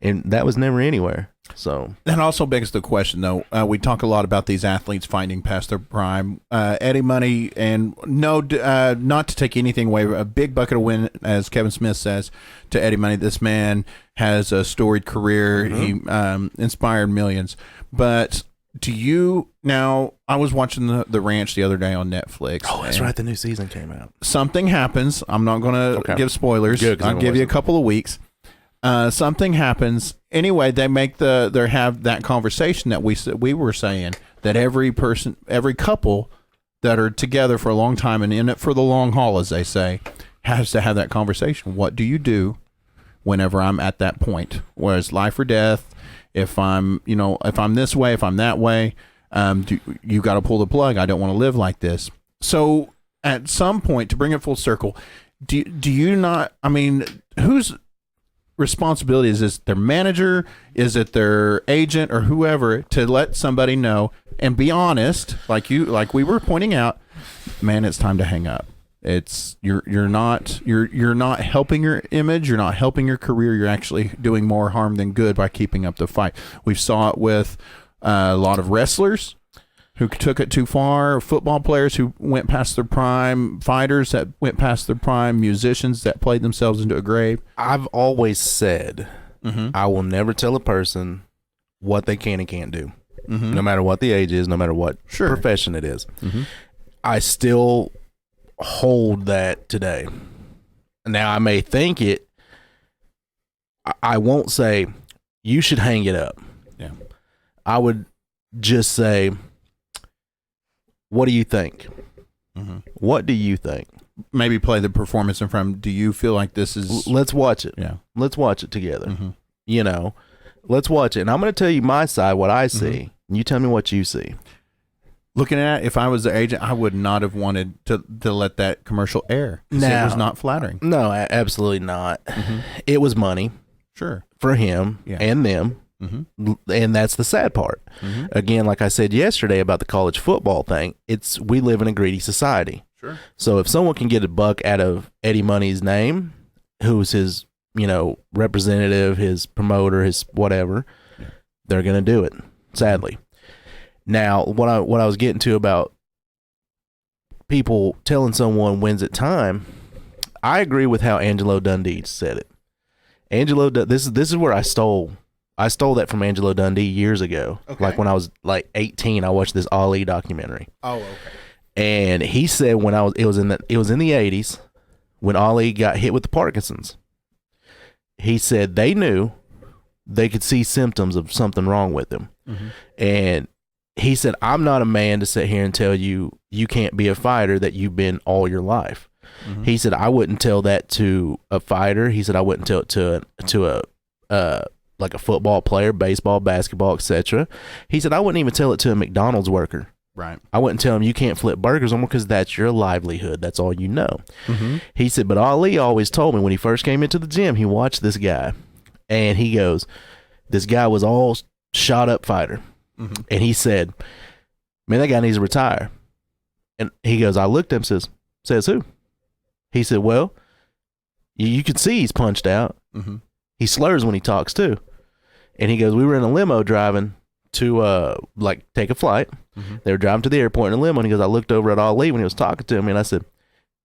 and that was never anywhere. So that also begs the question, though. We talk a lot about these athletes finding past their prime. Eddie Money, and not to take anything away, a big bucket of win, as Kevin Smith says to Eddie Money. This man has a storied career. He inspired millions. But do you now? I was watching the Ranch the other day on Netflix. Oh, that's right. The new season came out. Something happens. I'm not going to give spoilers. Good, I'll give you a couple of weeks. Something happens. Anyway, they have that conversation that we were saying, that every couple that are together for a long time and in it for the long haul, as they say, has to have that conversation. What do you do whenever I'm at that point, where it's life or death? If I'm this way, if I'm that way, you got to pull the plug. I don't want to live like this. So at some point, to bring it full circle, do you not? I mean, whose responsibility is this? Their manager? Is it their agent or whoever, to let somebody know and be honest, like we were pointing out, man, it's time to hang up. It's you're not helping your image, you're not helping your career, you're actually doing more harm than good by keeping up the fight. We saw it with a lot of wrestlers who took it too far, football players who went past their prime, fighters that went past their prime, musicians that played themselves into a grave. I've always said I will never tell a person what they can and can't do, no matter what the age is, no matter what profession it is. I still hold that today. Now, I may think it. I won't say you should hang it up. Yeah. I would just say, what do you think? What do you think? Maybe play the performance in front. Do you feel like this is? Let's watch it. Yeah. Let's watch it together. Let's watch it. And I'm going to tell you my side, what I see. And you tell me what you see. Looking at it, if I was the agent, I would not have wanted to let that commercial air. It was not flattering. No, absolutely not. It was money. Sure. For him and them. And that's the sad part. Again, like I said yesterday about the college football thing, we live in a greedy society. Sure. So if someone can get a buck out of Eddie Money's name, who's his, representative, his promoter, his whatever, they're going to do it, sadly. Now, what I was getting to about people telling someone when's it time, I agree with how Angelo Dundee said it. This is where I stole that from Angelo Dundee years ago. Okay. Like when I was like 18, I watched this Ali documentary. Oh, okay. And he said it was in the 80s when Ali got hit with the Parkinson's. He said they knew they could see symptoms of something wrong with him. And he said, I'm not a man to sit here and tell you can't be a fighter that you've been all your life. He said, I wouldn't tell that to a fighter. He said, I wouldn't tell it to a like a football player, baseball, basketball, etc. He said, I wouldn't even tell it to a McDonald's worker. Right. I wouldn't tell him you can't flip burgers on because that's your livelihood. That's all you know. He said, but Ali always told me when he first came into the gym, he watched this guy and he goes, this guy was all shot up fighter. And he said, man, that guy needs to retire. And he goes, I looked at him, says who? He said, well, you can see he's punched out. He slurs when he talks too. And he goes, we were in a limo driving to take a flight. They were driving to the airport in a limo. And he goes, I looked over at Ali when he was talking to me and I said,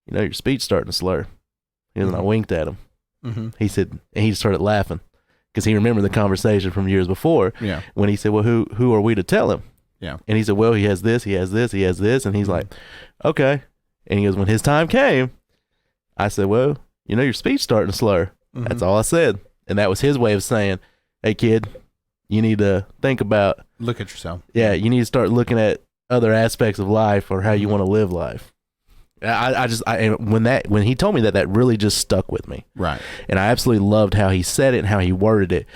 your speech's starting to slur. He goes, and I winked at him. He said, and he started laughing. Because he remembered the conversation from years before when he said, well, who are we to tell him? Yeah. And he said, well, he has this, he has this, he has this. And he's like, okay. And he goes, when his time came, I said, well, your speech's starting to slur. That's all I said. And that was his way of saying, hey, kid, you need to think about. Look at yourself. Yeah, you need to start looking at other aspects of life or how you want to live life. When he told me that really just stuck with me. Right. And I absolutely loved how he said it and how he worded it.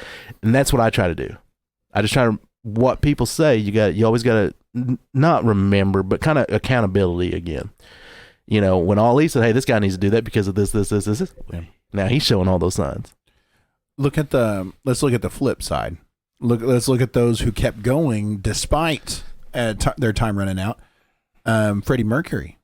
And that's what I try to do. I just try to, what people say, you always got to not remember, but kind of accountability again. When Ali said, hey, this guy needs to do that because of this. Yeah. Now he's showing all those signs. Let's look at the flip side. Let's look at those who kept going despite their time running out. Freddie Mercury.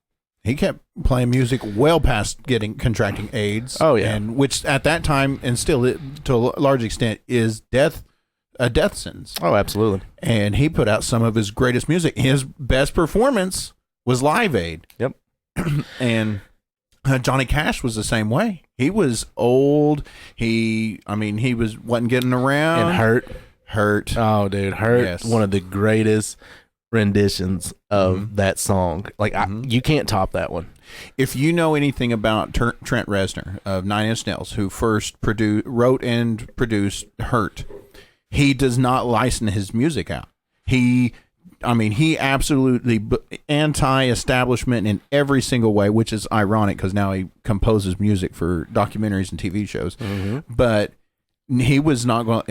He kept playing music well past contracting AIDS. Oh, yeah. And which at that time and still to a large extent is a death sentence. Oh, absolutely. And he put out some of his greatest music. His best performance was Live Aid. Yep. And Johnny Cash was the same way. He was old. He wasn't getting around. And Hurt. Oh, dude, Hurt. Yes. One of the greatest renditions of that song. Like, you can't top that one. If you know anything about Trent Reznor of Nine Inch Nails, who first wrote and produced Hurt, he does not license his music out. He absolutely anti-establishment in every single way, which is ironic because now he composes music for documentaries and TV shows. But he was not going.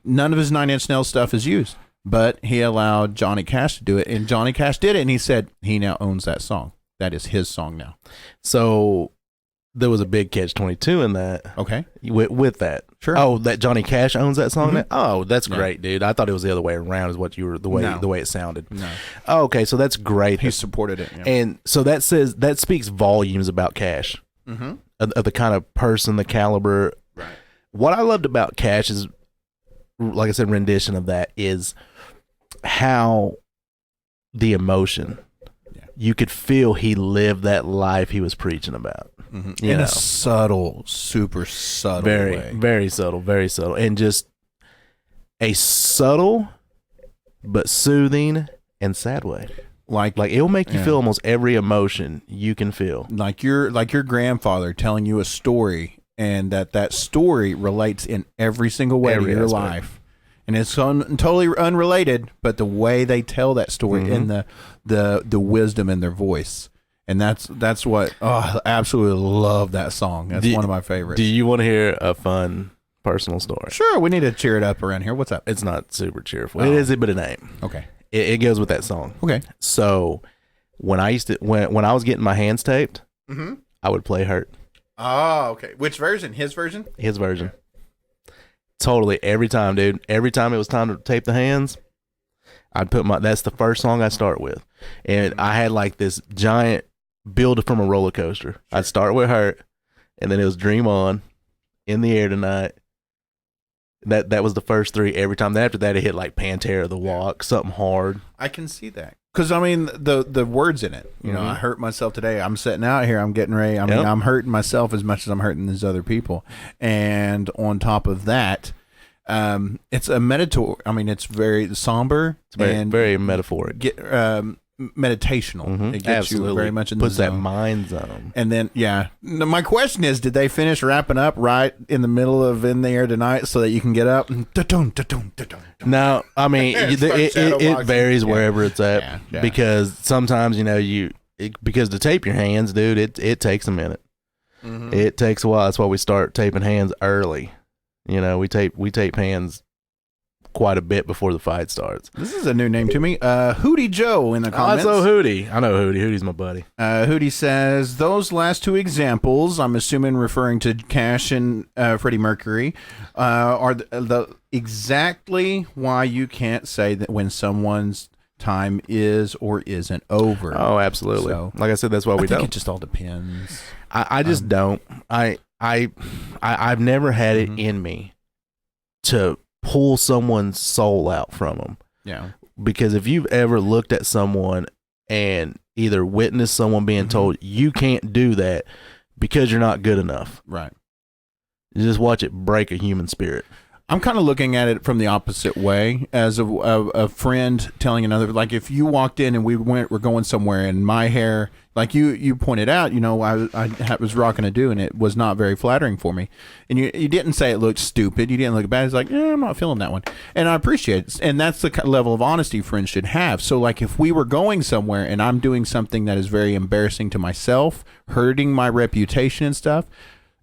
None of his Nine Inch Nails stuff is used. But he allowed Johnny Cash to do it, and Johnny Cash did it, and he said he now owns that song. That is his song now. So there was a big catch-22 in that. Okay. With that. Sure. Oh, that Johnny Cash owns that song now? Oh, that's great, dude. I thought it was the other way around is what you were, the way it sounded. No. Oh, okay, so that's great. He supported it. Yeah. And so that speaks volumes about Cash. Of the kind of person, the caliber. Right. What I loved about Cash is, like I said, rendition of that is how the emotion, you could feel he lived that life he was preaching about. In a subtle, super subtle way. Very subtle, very subtle. And just a subtle but soothing and sad way. Like it'll make you feel almost every emotion you can feel. Like your grandfather telling you a story, and that story relates in every single way Every of your aspect. life. And it's totally unrelated, but the way they tell that story and the wisdom in their voice. And that's what I absolutely love that song. That's one of my favorites. Do you want to hear a fun personal story? Sure, we need to cheer it up around here. What's up? It's not super cheerful. Oh. It is a bit of name. Okay. It goes with that song. Okay. So when I was getting my hands taped, I would play Hurt. Oh, okay. Which version? His version? His version. Totally. Every time, dude. Every time it was time to tape the hands, I'd put that's the first song I start with. And I had like this giant build from a roller coaster. I'd start with Hurt, and then it was Dream On, In the Air Tonight. That was the first three every time. Then after that, it hit like Pantera, The Walk, something hard. I can see that. Because, I mean, the words in it. You know, I hurt myself today. I'm sitting out here. I'm getting ready. I mean, I'm hurting myself as much as I'm hurting these other people. And on top of that, it's a meditative. I mean, it's very somber. It's very, and very metaphoric. Meditational. It gets Absolutely. you very much in the Puts that zone. mind zone. And then, my question is, did they finish wrapping up right in the middle of In the Air Tonight so that you can get up? And No, I mean, it varies wherever it's at. Yeah. Because sometimes, because to tape your hands, dude, it takes a minute. It takes a while. That's why we start taping hands early. We tape hands quite a bit before the fight starts. This is a new name to me. Hootie Joe in the comments. Oh, Hootie. I know Hootie. Hootie's my buddy. Hootie says, those last two examples, I'm assuming referring to Cash and Freddie Mercury, are the exactly why you can't say that when someone's time is or isn't over. Oh, absolutely. So, like I said, that's why we I think don't. it just all depends. I just don't. I've never had it in me to pull someone's soul out from them. Yeah. Because if you've ever looked at someone and either witnessed someone being told you can't do that because you're not good enough, right? You just watch it break a human spirit. I'm kind of looking at it from the opposite way, as a friend telling another. Like if you walked in and we're going somewhere, and my hair, like you pointed out, I was rocking a do, and it was not very flattering for me. And you didn't say it looked stupid. You didn't look bad. It's like, I'm not feeling that one, and I appreciate it. And that's the level of honesty friends should have. So like if we were going somewhere and I'm doing something that is very embarrassing to myself, hurting my reputation and stuff,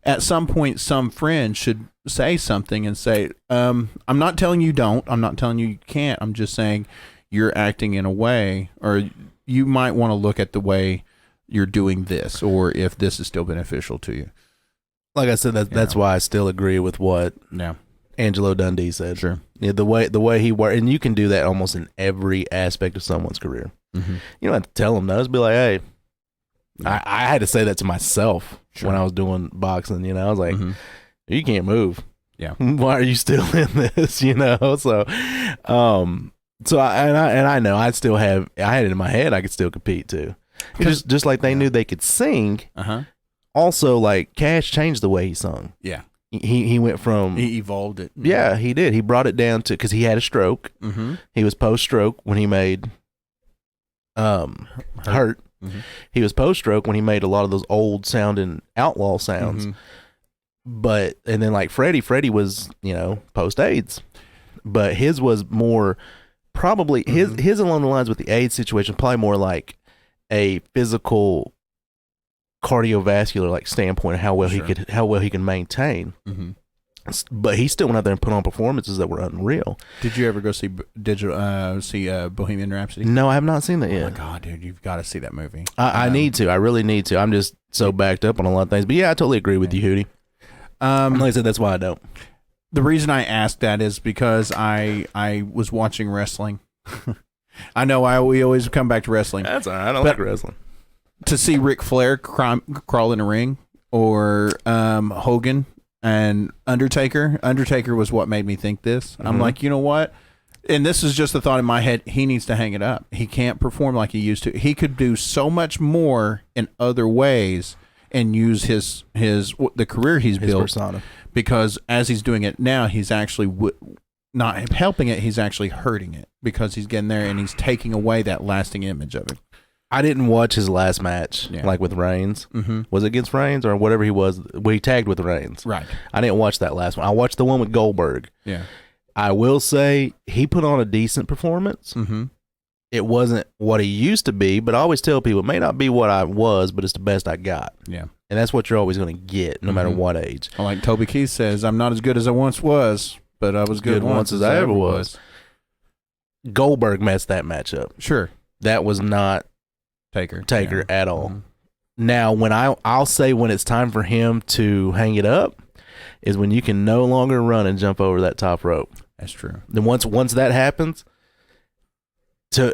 at some point, some friend should say something and say, I'm not telling you don't. I'm not telling you can't. I'm just saying you're acting in a way, or you might want to look at the way you're doing this, or if this is still beneficial to you. Like I said, that's why I still agree with what Angelo Dundee said. Sure. Yeah, the way he worked, and you can do that almost in every aspect of someone's career. You don't have to tell them no. Just be like, hey, I had to say that to myself when I was doing boxing. I was like, you can't move. Yeah. Why are you still in this? So, I know I had it in my head I could still compete too. Just like they knew they could sing. Also, like Cash changed the way he sung. Yeah. He went from he evolved it. Yeah, he did. He brought it down to because he had a stroke. He was post stroke when he made Hurt. He was post stroke when he made a lot of those old sounding outlaw sounds. But and then like Freddie was post AIDS, but his was more probably his along the lines with the AIDS situation, probably more like a physical cardiovascular like standpoint of how well he can maintain. But he still went out there and put on performances that were unreal. Did you ever go see Bohemian Rhapsody? No, I have not seen that yet. Oh my god, dude, you've got to see that movie. I need to. I really need to. I'm just so backed up on a lot of things. But yeah, I totally agree with you, Hootie. Like I said, that's why I don't. The reason I asked that is because I was watching wrestling. I know we always come back to wrestling. That's all right. I don't like wrestling. To see Ric Flair crawl in a ring, or Hogan and Undertaker. Undertaker was what made me think this. I'm like, you know what? And this is just a thought in my head. He needs to hang it up. He can't perform like he used to. He could do so much more in other ways and use the career he's built. Persona. Because as he's doing it now, he's actually not helping it. He's actually hurting it because he's getting there and he's taking away that lasting image of it. I didn't watch his last match, like with Reigns. Was it against Reigns or whatever he was? Well, he tagged with Reigns. Right. I didn't watch that last one. I watched the one with Goldberg. Yeah. I will say he put on a decent performance. It wasn't what he used to be, but I always tell people it may not be what I was, but it's the best I got. Yeah. And that's what you're always going to get, no matter what age. Like Toby Keith says, I'm not as good as I once was, but I was good once as I ever was. Goldberg messed that matchup. Sure. That was not Taker at all. Now, when I'll say when it's time for him to hang it up is when you can no longer run and jump over that top rope. That's true. Then once that happens,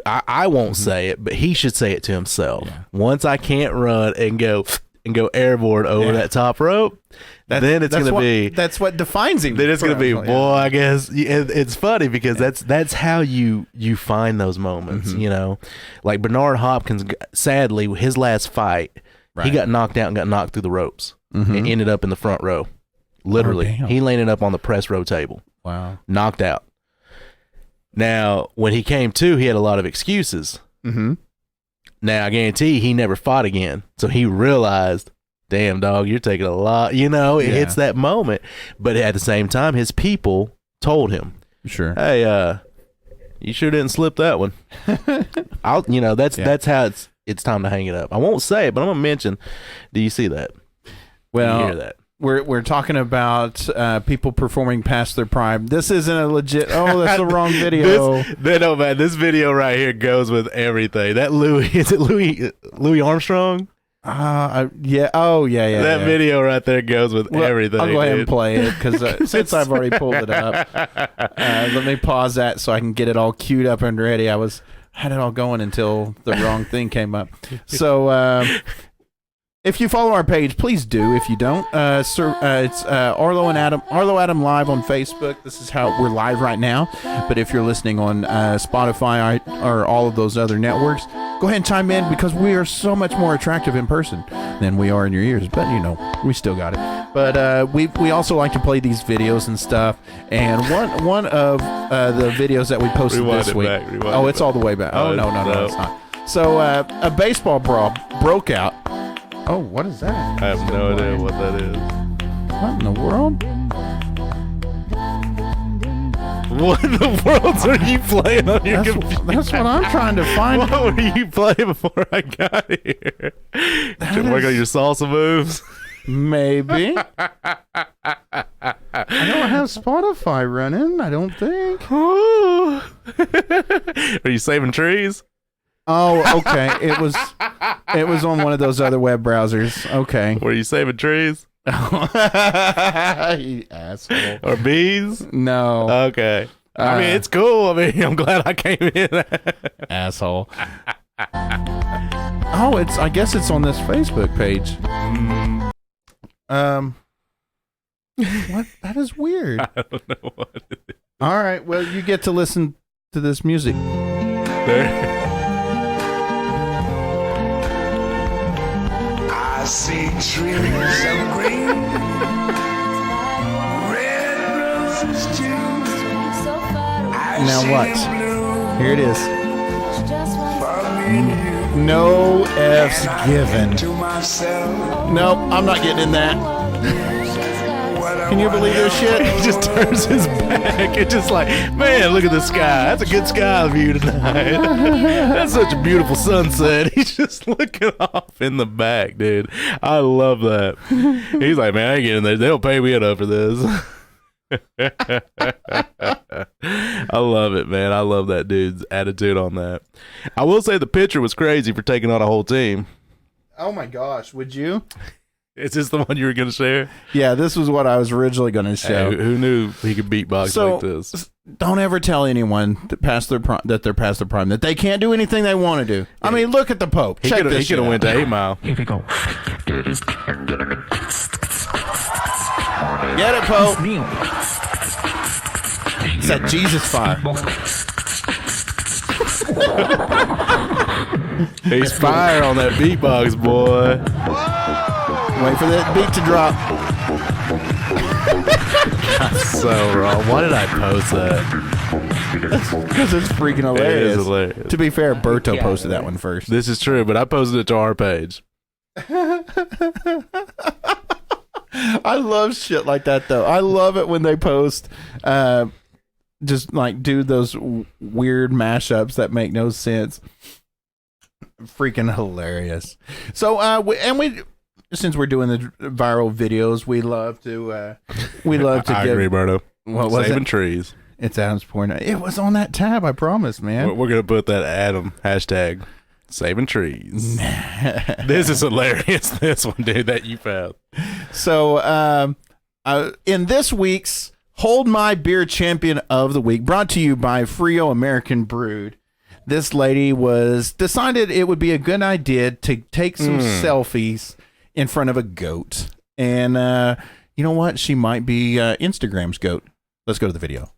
I won't say it, but he should say it to himself. Yeah. Once I can't run and go airborne over that top rope, then it's going to be. That's what defines him. Then it's going to be, boy, I guess. It's funny because that's how you find those moments, Like Bernard Hopkins, sadly, his last fight, he got knocked out and got knocked through the ropes and ended up in the front row. Literally. He landed up on the press row table. Wow. Knocked out. Now, when he came to, he had a lot of excuses. Now, I guarantee he never fought again. So he realized, damn, dog, you're taking a lot. It hits that moment. But at the same time, his people told him, sure, hey, you sure didn't slip that one. That's how it's time to hang it up. I won't say it, but I'm going to mention, do you see that? Well, do you hear that? We're talking about people performing past their prime. This isn't a legit. Oh, that's the wrong video. This video right here goes with everything. That Louis Armstrong? Yeah. Oh, yeah. That video right there goes with everything. I'll go ahead and play it because since I've already pulled it up, let me pause that so I can get it all queued up and ready. I had it all going until the wrong thing came up. So. If you follow our page, please do. If you don't, it's Arlow Adam Live on Facebook. This is how we're live right now. But if you're listening on Spotify or all of those other networks, go ahead and chime in because we are so much more attractive in person than we are in your ears. But we still got it. But we also like to play these videos and stuff. And one of the videos that we posted this week. It's all the way back. Oh no, it's not. So a baseball brawl broke out. Oh, what is that? I have no idea what that is. What in the world? What in the world are you playing on your computer? That's what I'm trying to find. What were you playing before I got here? Did you work on your salsa moves? Maybe. I don't have Spotify running, I don't think. Are you saving trees? Oh, okay. It was on one of those other web browsers. Okay. Were you saving trees? You asshole. Or bees? No. Okay. I mean, it's cool. I mean, I'm glad I came in. Asshole. Oh, I guess it's on this Facebook page. What? That is weird. I don't know what it is. All right. Well, you get to listen to this music. I see trees of green, red roses too. Now what? Here it is. is. No F's given. To myself, Nope, I'm not getting in that. Can you believe this shit? He just turns his back. It's just like, man, look at the sky. That's a good sky view tonight. That's such a beautiful sunset. He's just looking off in the back, dude. I love that. He's like, man, I ain't getting there. They don't pay me enough for this. I love it, man. I love that dude's attitude on that. I will say the pitcher was crazy for taking on a whole team. Oh my gosh, would you? Is this the one you were going to share? Yeah, this was what I was originally going to show. Hey, who knew he could beatbox like this? Don't ever tell anyone that they're past their prime, that they can't do anything they want to do. I mean, look at the Pope. He could have went to 8 Mile. Get it, Pope. It's that Jesus fire. He's fire on that beatbox, boy. Wait for that beat to drop. So wrong. Why did I post that? Because it's freaking hilarious. It is hilarious. To be fair, Berto posted that one first. This is true, but I posted it to our page. I love shit like that, though. I love it when they post, just like do those weird mashups that make no sense. Freaking hilarious. So, we since we're doing the viral videos, we love to I give. agree, Berto. What was Saving it? trees. It's Adam's porn. It was on that tab. I promise, man. We're gonna put that Adam hashtag saving trees. This is hilarious. This one, dude, that you found. So, in this week's Hold My Beer Champion of the Week, brought to you by Frio American Brewed, this lady decided it would be a good idea to take some selfies in front of a goat. And you know what? She might be Instagram's goat. Let's go to the video.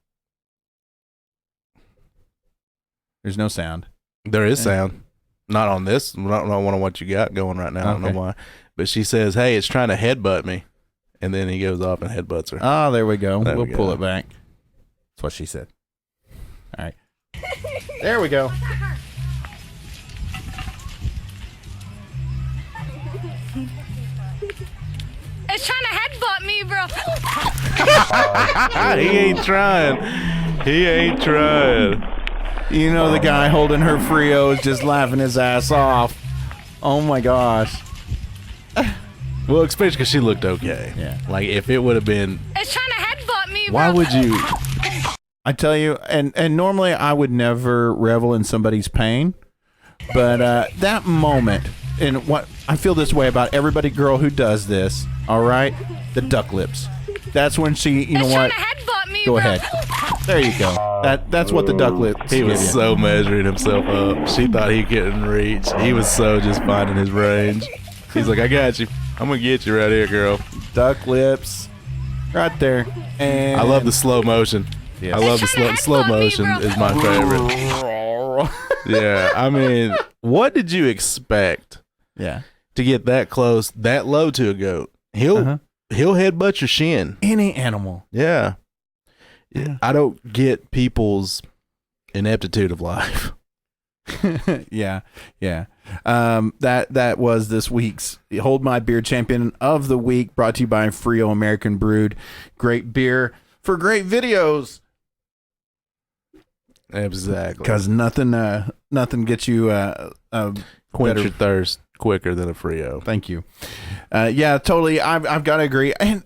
There's no sound. There is sound. Not on this. Not on what you got going right now. I don't know why. But she says, hey, it's trying to headbutt me. And then he goes off and headbutts her. Oh, there we go. There we'll we pull go. it back. That's what she said. All right. There we go. It's trying to headbutt me, bro. He ain't trying. He ain't trying. You know, the guy holding her Frio is just laughing his ass off. Oh my gosh. Well, especially because she looked okay. Yeah. Like, if it would have been, It's trying to headbutt me, bro. why would you? I tell you, and normally I would never revel in somebody's pain, but that moment, and what I feel this way about everybody girl who does this, all right? The duck lips. That's when she, you know It's what? trying to headbutt me, Go bro. ahead. There you go. That's what the duck lips He was give you. so measuring himself up. She thought he couldn't reach. He was so just finding his range. He's like, I got you. I'm going to get you right here, girl. Duck lips. Right there. And I love the slow motion. Yes. I love the Trying to slow headbutt me, motion bro. is my favorite. Yeah, I mean, what did you expect Yeah. to get that close, that low to a goat? He'll headbutt your shin. Any animal. Yeah. Yeah. I don't get people's ineptitude of life. Yeah. That was this week's Hold My Beer Champion of the Week, brought to you by Frio American Brewed. Great beer for great videos. Exactly. Because nothing gets you Quench better. your thirst quicker than a Frio. Thank you. Yeah, totally. I've got to agree. And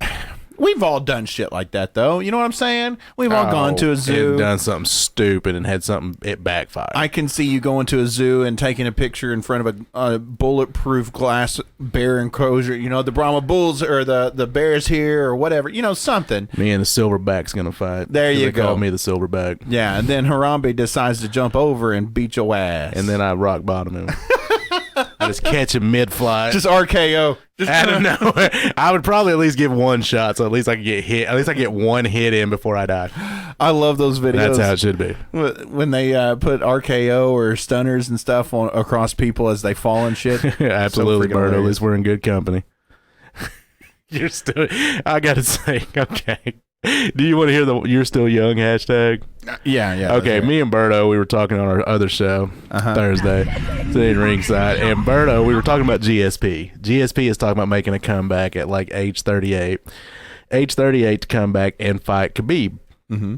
we've all done shit like that, though. You know what I'm saying? We've all gone to a zoo. And done something stupid and had something, it backfired. I can see you going to a zoo and taking a picture in front of a bulletproof glass bear enclosure. You know, the Brahma bulls or the bears here or whatever. You know, something. Me and the silverback's going to fight. There 'Cause you they go. call me the silverback. Yeah, and then Harambe decides to jump over and beat your ass. And then I rock bottom him. I just catch him mid-flight. Just RKO. Out of nowhere. I would probably at least give one shot, so at least I can get hit. At least I get one hit in before I die. I love those videos. That's how it should be. When they put RKO or stunners and stuff across people as they fall and shit. Absolutely, So Birdo. At hilarious. least we're in good company. You're still. I gotta say, okay. Do you want to hear the "You're Still Young" hashtag? Yeah. Okay, me and Birdo, we were talking on our other show Thursday, sitting ringside, and Birdo, we were talking about GSP. GSP is talking about making a comeback at like age 38. Age 38 to come back and fight Khabib. Mm-hmm.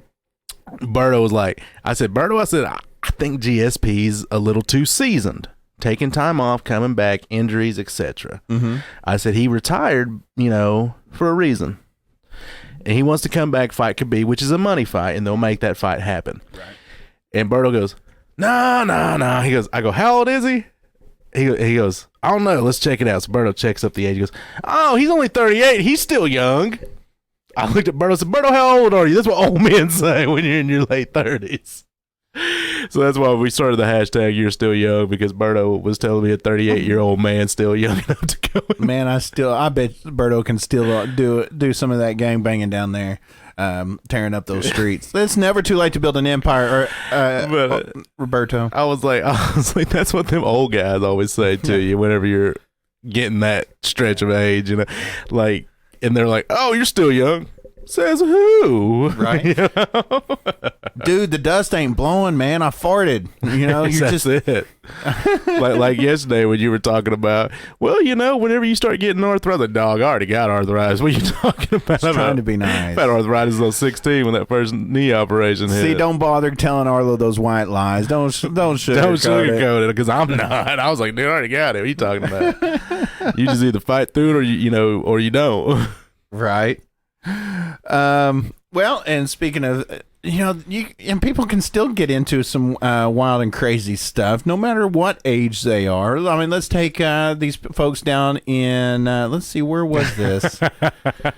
Birdo was like, I said, I think GSP's a little too seasoned. Taking time off, coming back, injuries, etc. Mm-hmm. I said he retired, for a reason. And he wants to come back, fight Khabib, which is a money fight, and they'll make that fight happen. Right. And Birdo goes, no. He goes, I go, how old is he? He goes, I don't know. Let's check it out. So Birdo checks up the age. He goes, oh, he's only 38. He's still young. I looked at Birdo and said, Birdo, how old are you? That's what old men say when you're in your late 30s. So that's why we started the hashtag "You're Still Young," because Birdo was telling me a 38-year-old man still young enough to go. Man, I bet Birdo can still do some of that gang banging down there, tearing up those streets. It's never too late to build an empire. Roberto, I was like, that's what them old guys always say to you whenever you're getting that stretch of age, like, and they're like, "Oh, you're still young." Says who? Right. Dude, the dust ain't blowing, man. I farted. You're That's it. like yesterday when you were talking about, whenever you start getting arthritis, dog, I already got arthritis. What are you talking about? Just trying to be nice. I had arthritis at 16 when that first knee operation hit. See, don't bother telling Arlo those white lies. Don't sugarcoat it, because I'm not. I was like, dude, I already got it. What are you talking about? You just either fight through it or you don't. Right. Well, and speaking of, people can still get into some wild and crazy stuff, no matter what age they are. I mean, let's take these folks down in, let's see, where was this?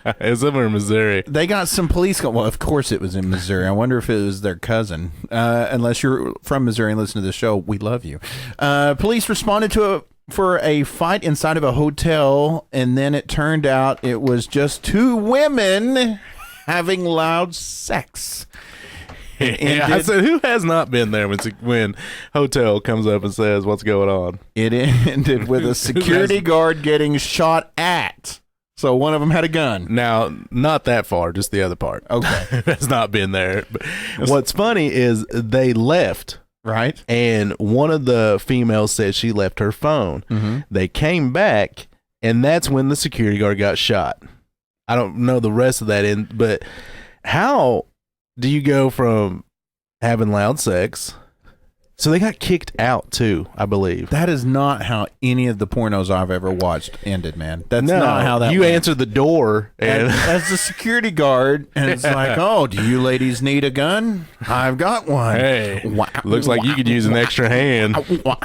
It's somewhere in Missouri. They got some police. Well, of course it was in Missouri. I wonder if it was their cousin. Unless you're from Missouri and listen to the show, we love you. Police responded for a fight inside of a hotel, and then it turned out it was just two women having loud sex. I said, who has not been there when hotel comes up and says, what's going on? It ended with a security guard getting shot at. So one of them had a gun. Now, not that far, just the other part. Okay. Has not been there. But what's funny is they left. Right. And one of the females said she left her phone. Mm-hmm. They came back, and that's when the security guard got shot. I don't know the rest of that, but how do you go from having loud sex? So they got kicked out too, I believe. That is not how any of the pornos I've ever watched ended, man. That's not how that you went. answered the door and as the security guard, and it's like, oh, do you ladies need a gun? I've got one. Hey, looks like you could use an extra hand. Wow.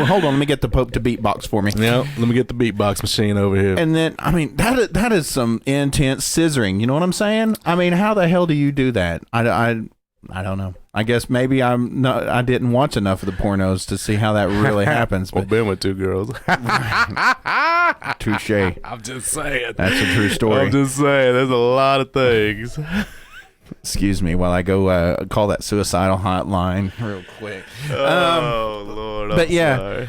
Hold on, let me get the Pope to beatbox for me. Yeah, let me get the beatbox machine over here. And then, I mean, that is some intense scissoring. You know what I'm saying? I mean, how the hell do you do that? I don't know. I guess maybe I didn't watch enough of the pornos to see how that really happens. Well, been with two girls. Touche. I'm just saying. That's a true story. I'm just saying. There's a lot of things. Excuse me while I go call that suicidal hotline real quick. Oh, Lord. But yeah.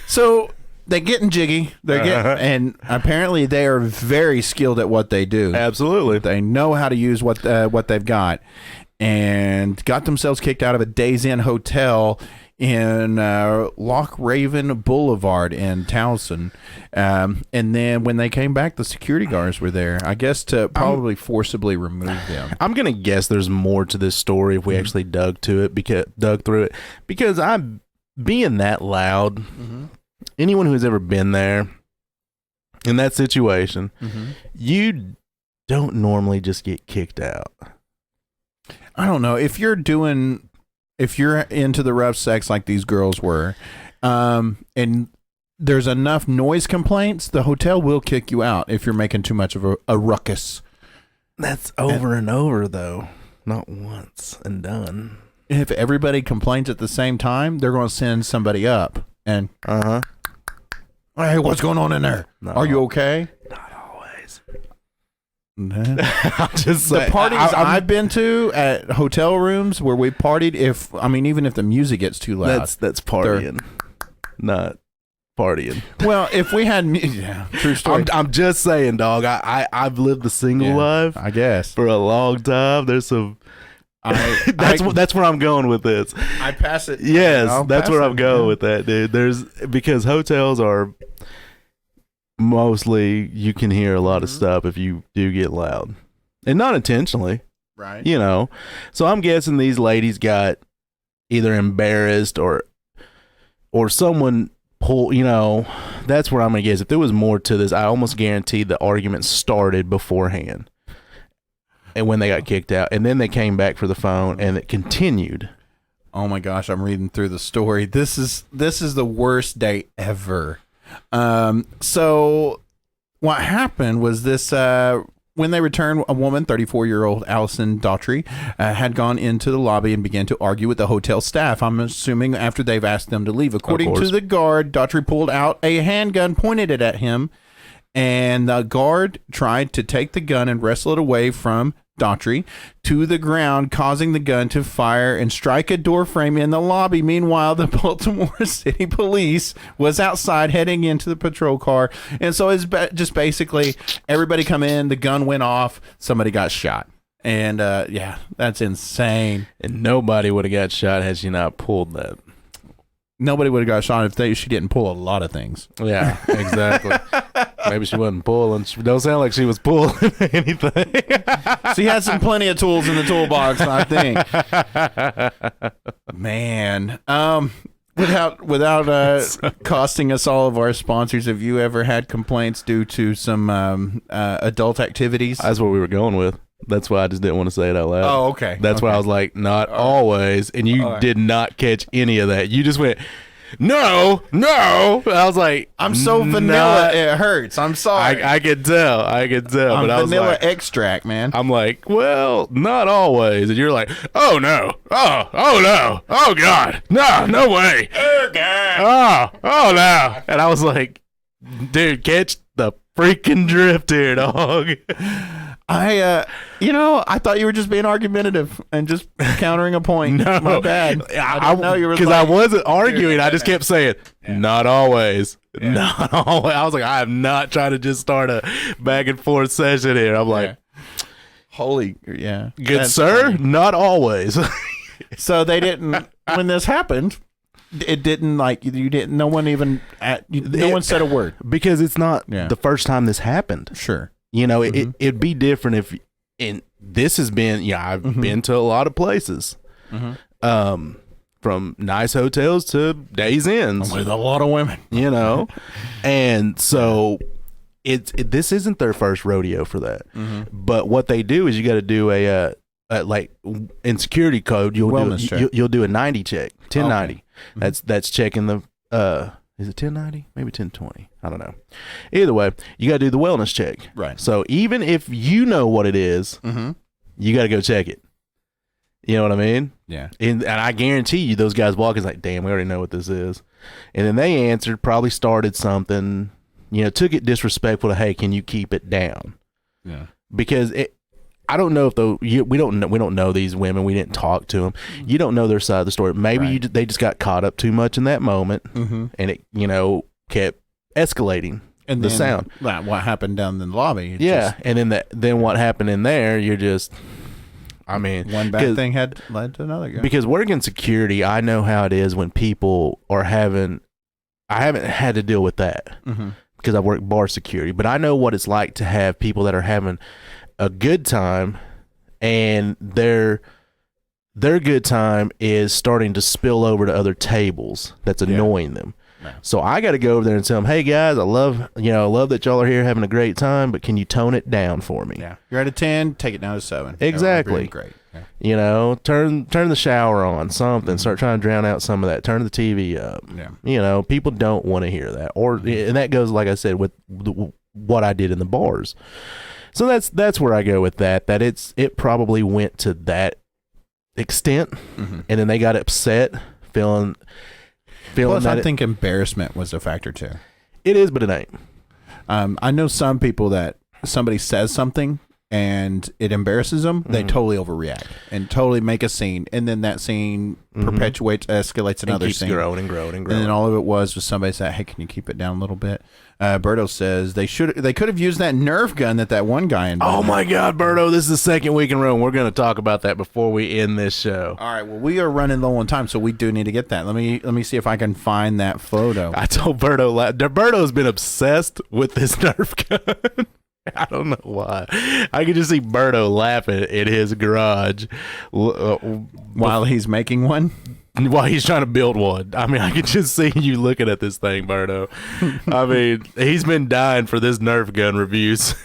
So they're getting jiggy. And apparently they are very skilled at what they do. Absolutely. They know how to use what they've got. And got themselves kicked out of a Days Inn hotel in Loch Raven Boulevard in Towson. And then when they came back, the security guards were there, I guess, to probably forcibly remove them. I'm going to guess there's more to this story if we actually dug through it, because I'm being that loud. Anyone who's ever been there in that situation, you don't normally just get kicked out. I don't know if you're into the rough sex like these girls were, and there's enough noise complaints, the hotel will kick you out if you're making too much of a ruckus. That's over and over though, not once and done. If everybody complains at the same time, they're going to send somebody up, and Hey, what's going on in there? No. Are you okay? Not always. I'm just the saying, parties I'm- I've been to at hotel rooms where we partied, even if the music gets too loud. That's partying, not partying. Well, if we had yeah, true story. I'm just saying, dog. I've lived the single life I guess. for a long time. There's some. That's where I'm going with this. I pass it. Yes, I'll that's pass where it, I'm going with that, dude. Because hotels are mostly you can hear a lot of stuff if you do get loud, and not intentionally, right? you know. So I'm guessing these ladies got either embarrassed or someone pull. You know, that's where I'm gonna guess. If there was more to this, I almost guarantee the argument started beforehand. And when they got kicked out, and then they came back for the phone, and it continued. Oh my gosh, I'm reading through the story. This is the worst day ever. So what happened was this: when they returned, a woman, 34-year-old Allison Daughtry, had gone into the lobby and began to argue with the hotel staff. I'm assuming after they've asked them to leave. According to the guard, Daughtry pulled out a handgun, pointed it at him, and the guard tried to take the gun and wrestle it away from Daughtry to the ground, causing the gun to fire and strike a door frame in the lobby. Meanwhile, the Baltimore City Police was outside heading into the patrol car. And so it's just basically everybody come in, the gun went off, somebody got shot. And yeah, that's insane. And nobody would have got shot had she not pulled that. Nobody would have got shot if she didn't pull a lot of things. Yeah, exactly. Maybe she wasn't pulling. She don't sound like she was pulling anything. She had plenty of tools in the toolbox, I think. Man, without costing us all of our sponsors, have you ever had complaints due to some adult activities? That's what we were going with. That's why I just didn't want to say it out loud. Oh, okay. That's why I was like, not always. And you did not catch any of that. You just went, no. I was like, I'm so vanilla, it hurts. I'm sorry. I could tell. I'm but I was vanilla like, extract, man. I'm like, well, not always. And you're like, oh no. Oh no. Oh God. No way. Oh, God. Oh no. And I was like, dude, catch the freaking drift here, dog. I thought you were just being argumentative and just countering a point. No. My bad. I didn't know you were because like, I wasn't arguing. I just kept saying, not always. Not always. I was like, I am not trying to just start a back and forth session here. I'm like, holy, yeah. good That's sir, funny. not always. So they didn't, when this happened, it didn't no one even, no one said a word. Because it's not Yeah. the first time this happened. Sure. You know, it'd be different if, and this has been, I've been to a lot of places, from nice hotels to Days Inns, With a lot of women. you know, and so this isn't their first rodeo for that. But what they do is you got to do a like in security code, Wellness check. you'll do a 90 check, 1090. Okay. That's checking the is it 1090? Maybe 1020. I don't know. Either way, you got to do the wellness check. Right. So even if you know what it is, you got to go check it. You know what I mean? Yeah. And I guarantee you those guys walking like, damn, we already know what this is. And then they answered, probably started something, took it disrespectful to, hey, can you keep it down? Yeah. Because I don't know if we don't know these women. We didn't talk to them. You don't know their side of the story. Maybe they just got caught up too much in that moment, and it kept escalating. And the then, sound. What happened down in the lobby? And then what happened in there? You're just, one bad thing had led to another. Because working security, I know how it is when people are having. I haven't had to deal with that because I work bar security, but I know what it's like to have people that are having a good time, and their good time is starting to spill over to other tables. That's annoying them. No. So I got to go over there and tell them, "Hey guys, I love that y'all are here having a great time, but can you tone it down for me?" Yeah, you're at a 10, take it down to 7. Exactly. Great. Yeah. Turn the shower on, something. Start trying to drown out some of that. Turn the TV up. Yeah. People don't want to hear that, and that goes, like I said, with what I did in the bars. So that's where I go with that. That it probably went to that extent, and then they got upset, feeling Plus, that I think embarrassment was a factor too. It is, but it ain't. I know some people that somebody says something and it embarrasses them, they totally overreact and totally make a scene, and then that scene perpetuates, escalates another keeps scene, growing and growing and growing. and then all of it was somebody said, "Hey, can you keep it down a little bit?" Berto says they could have used that Nerf gun that one guy invented. Oh my God, Berto! This is the second week in a row. We're going to talk about that before we end this show. All right, well, we are running low on time, so we do need to get that. Let me see if I can find that photo. I told Berto, Berto's been obsessed with this Nerf gun. I don't know why. I can just see Berto laughing in his garage While he's making one. while he's trying to build one. I mean, I can just see you looking at this thing, Berto. I mean, he's been dying for this Nerf gun reviews.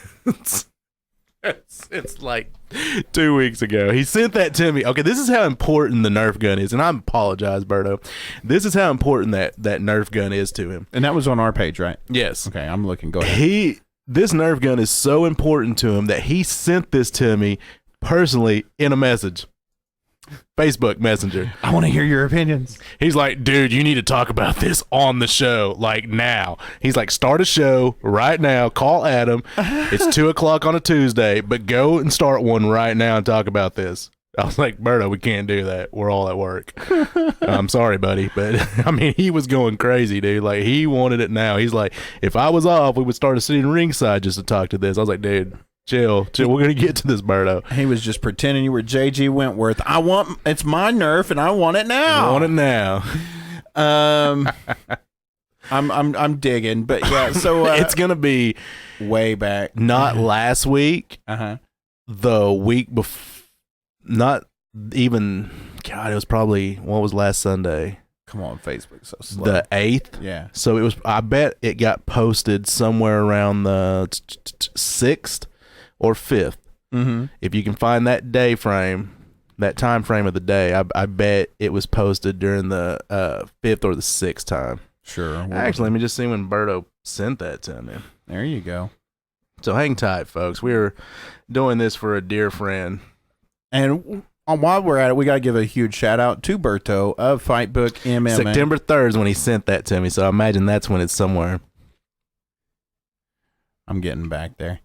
It's like 2 weeks ago. He sent that to me. Okay, this is how important the Nerf gun is, and I apologize, Berto. This is how important that Nerf gun is to him. And that was on our page, right? Yes. Okay, I'm looking. Go ahead. This Nerf gun is so important to him that he sent this to me personally in a message. Facebook Messenger. I want to hear your opinions. He's like, dude, you need to talk about this on the show, like now. He's like, start a show right now. Call Adam. It's 2:00 on a Tuesday, but go and start one right now and talk about this. I was like, Berto, we can't do that. We're all at work. I'm sorry, buddy. But, I mean, he was going crazy, dude. Like, he wanted it now. He's like, if I was off, we would start sitting ringside just to talk to this. I was like, dude, chill. We're going to get to this, Berto. He was just pretending you were J.G. Wentworth. It's my Nerf, and I want it now. I want it now. I'm digging. But, yeah, so. It's going to be way back. not last week. Uh-huh. The week before. Not even, God, it was probably, what was last Sunday? Come on, Facebook, so slow. The 8th? Yeah. So it was, I bet it got posted somewhere around the 6th or 5th. Mm-hmm. If you can find that day frame, that time frame of the day, I bet it was posted during the 5th or the 6th time. Sure. Actually, let me just see when Berto sent that to me. There you go. So hang tight, folks. We were doing this for a dear friend. And while we're at it, we got to give a huge shout out to Berto of Fightbook MMA. September 3rd is when he sent that to me, so I imagine that's when it's somewhere. I'm getting back there.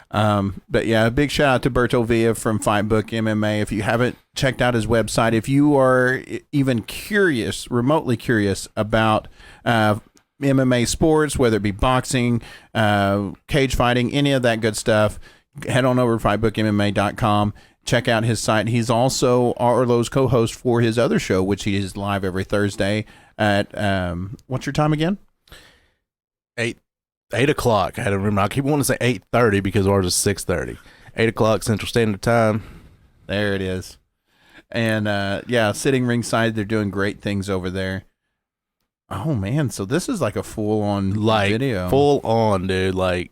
But yeah, a big shout out to Berto Villa from Fightbook MMA. If you haven't checked out his website, if you are even curious, remotely curious about MMA sports, whether it be boxing, cage fighting, any of that good stuff, head on over to fightbookmma.com. Check out his site. He's also Arlow's co-host for his other show, which he is live every Thursday at what's your time again? 8 o'clock. I don't remember. I keep wanting to say 8:30 because ours is 6:30. 8 o'clock Central Standard Time. There it is. And yeah, sitting ringside, they're doing great things over there. Oh man, so this is like a full-on video. Full on, dude. Like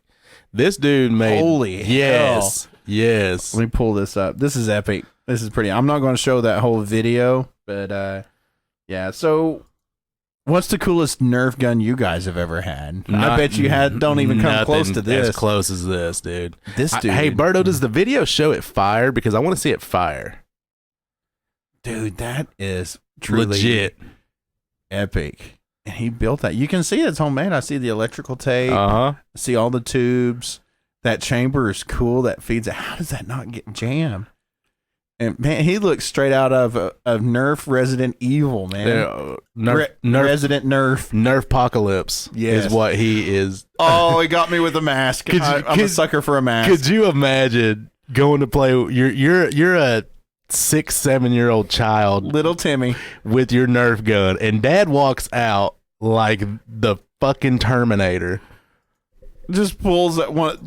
this dude made. Holy yes. hell. Yes. Let me pull this up. This is epic. This is pretty. I'm not going to show that whole video, but yeah. So, what's the coolest Nerf gun you guys have ever had? I bet you don't even come close to this. As close as this, dude. This dude. Hey, Berto, does the video show it fire? Because I want to see it fire. Dude, that is truly legit epic. And he built that. You can see it's homemade. I see the electrical tape. Uh-huh. I see all the tubes. That chamber is cool. That feeds it. How does that not get jammed? And man, he looks straight out of Nerf Resident Evil, man. Resident Nerf. Nerf-pocalypse is what he is. Oh, he got me with a mask. I'm a sucker for a mask. Could you imagine going to play? You're a 6-7-year-old child, little Timmy, with your Nerf gun, and Dad walks out like the fucking Terminator. Just pulls that one,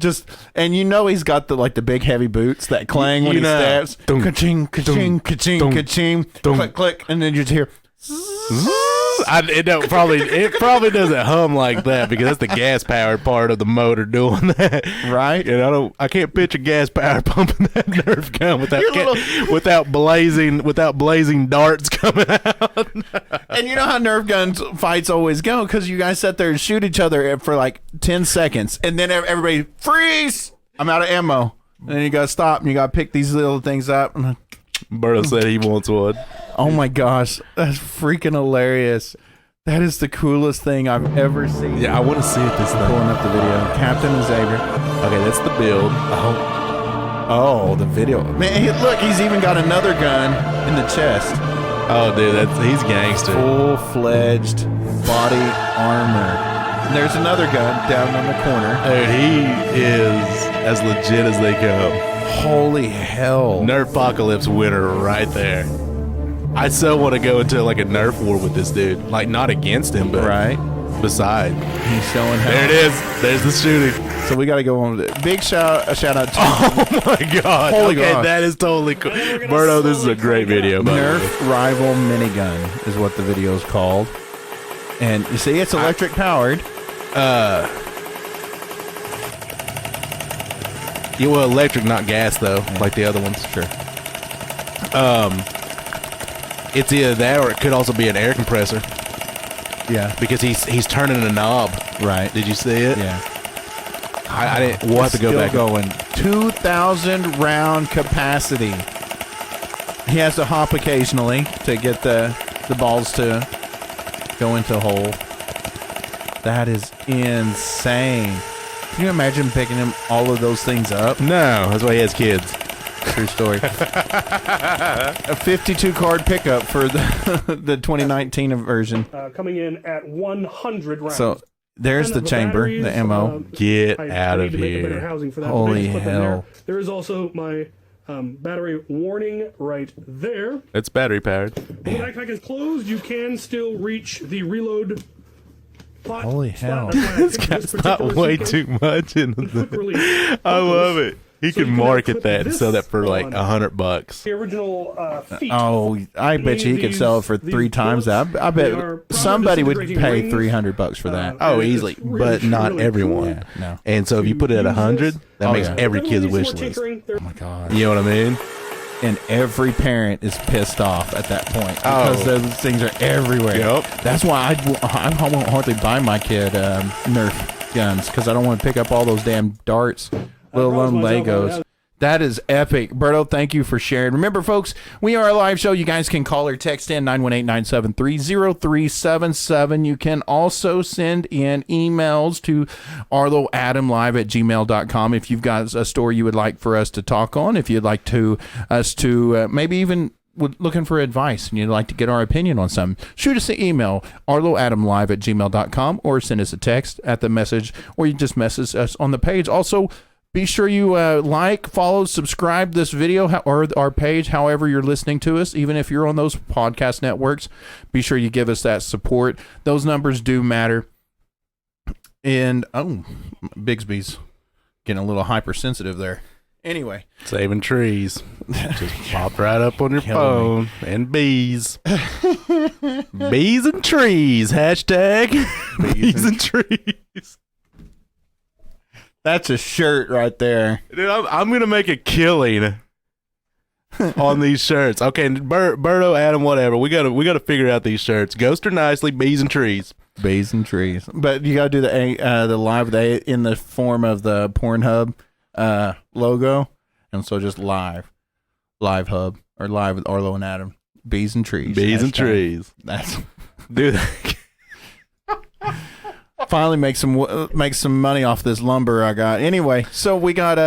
and you know he's got the big heavy boots that clang when he stabs. Ka-ching, ka-ching, ka-ching, ka-ching, click, click, and then you just hear. It probably doesn't hum like that because that's the gas powered part of the motor doing that, right? And I can't picture gas power pumping that Nerf gun without blazing darts coming out. And you know how Nerf guns fights always go because you guys sit there and shoot each other for like 10 seconds, and then everybody freeze. I'm out of ammo, and then you gotta stop and you gotta pick these little things up. Berto said he wants one. Oh my gosh, that's freaking hilarious. That is the coolest thing I've ever seen. Yeah, I want to see it this time. Pulling up the video. Captain Xavier. Okay, that's the build. Oh, the video. Man, look, he's even got another gun in the chest. Oh, dude, he's gangster. Full-fledged body armor. And there's another gun down in the corner. Dude, he is as legit as they come. Holy hell. Nerfocalypse winner right there. I so want to go into like a Nerf war with this dude. Like, not against him, but beside. He's showing how. There it is. There's the shooting. So we got to go on with it. Big shout out to Oh my God. Holy okay, gosh. that is totally cool. Berto, this is a great video. Nerf Rival Minigun is what the video is called. And you see, it's electric powered. Yeah, well, electric, not gas, though, like the other ones. Sure. It's either that or it could also be an air compressor. Yeah. Because he's turning a knob. Right. Did you see it? Yeah. I didn't. We'll have to go Still back. Going 2,000 round capacity. He has to hop occasionally to get the balls to go into a hole. That is insane. Can you imagine picking him all of those things up? No, that's why he has kids. True story. A 52 card pickup for the 2019 version. Coming in at 100 rounds. So there's the chamber, the ammo. Get I out need of to make a better here. housing for that. Holy But I just put them hell. There is also my battery warning right there. It's battery powered. When the backpack is closed, you can still reach the reload pot. Holy hell. This guy's not way too much in the. I love it. He So can you market clip that and this sell that for like on $100. The original feet. Oh, I bet you he could sell it for These 3 times that. I they are bet somebody would disintegrating pay rings. $300 for that. Oh, and it's easily, really, but not really everyone. Yeah, no. And so if you put it at 100, that Oh, makes yeah. every Then kid's we'll do wish some more list. tinkering. There- Oh my God. You know what I mean? And every parent is pissed off at that point because those things are everywhere. Yep. That's why I won't hardly buy my kid Nerf guns because I don't want to pick up all those damn darts, let alone Legos. That is epic. Berto, thank you for sharing. Remember, folks, we are a live show. You guys can call or text in 918-973-0377. You can also send in emails to arlowadamlive@gmail.com if you've got a story you would like for us to talk on. If you'd like to us to maybe even looking for advice and you'd like to get our opinion on something, shoot us an email, arlowadamlive@gmail.com, or send us a text at the message, or you just message us on the page. Also, be sure you like, follow, subscribe this video or our page, however you're listening to us. Even if you're on those podcast networks, be sure you give us that support. Those numbers do matter. And, Bigsby's getting a little hypersensitive there. Anyway. Saving trees. Just popped right up on your phone. And bees. Bees and trees. Hashtag bees and trees. That's a shirt right there. Dude, I'm going to make a killing on these shirts. Okay, Berto, Adam, whatever. We gotta figure out these shirts. Ghost or nicely, bees and trees. Bees and trees. But you got to do the live in the form of the Pornhub logo. And so just live hub, or live with Arlow and Adam. Bees and trees. Bees and trees. That's Dude. finally make some money off this lumber I got. Anyway, so we got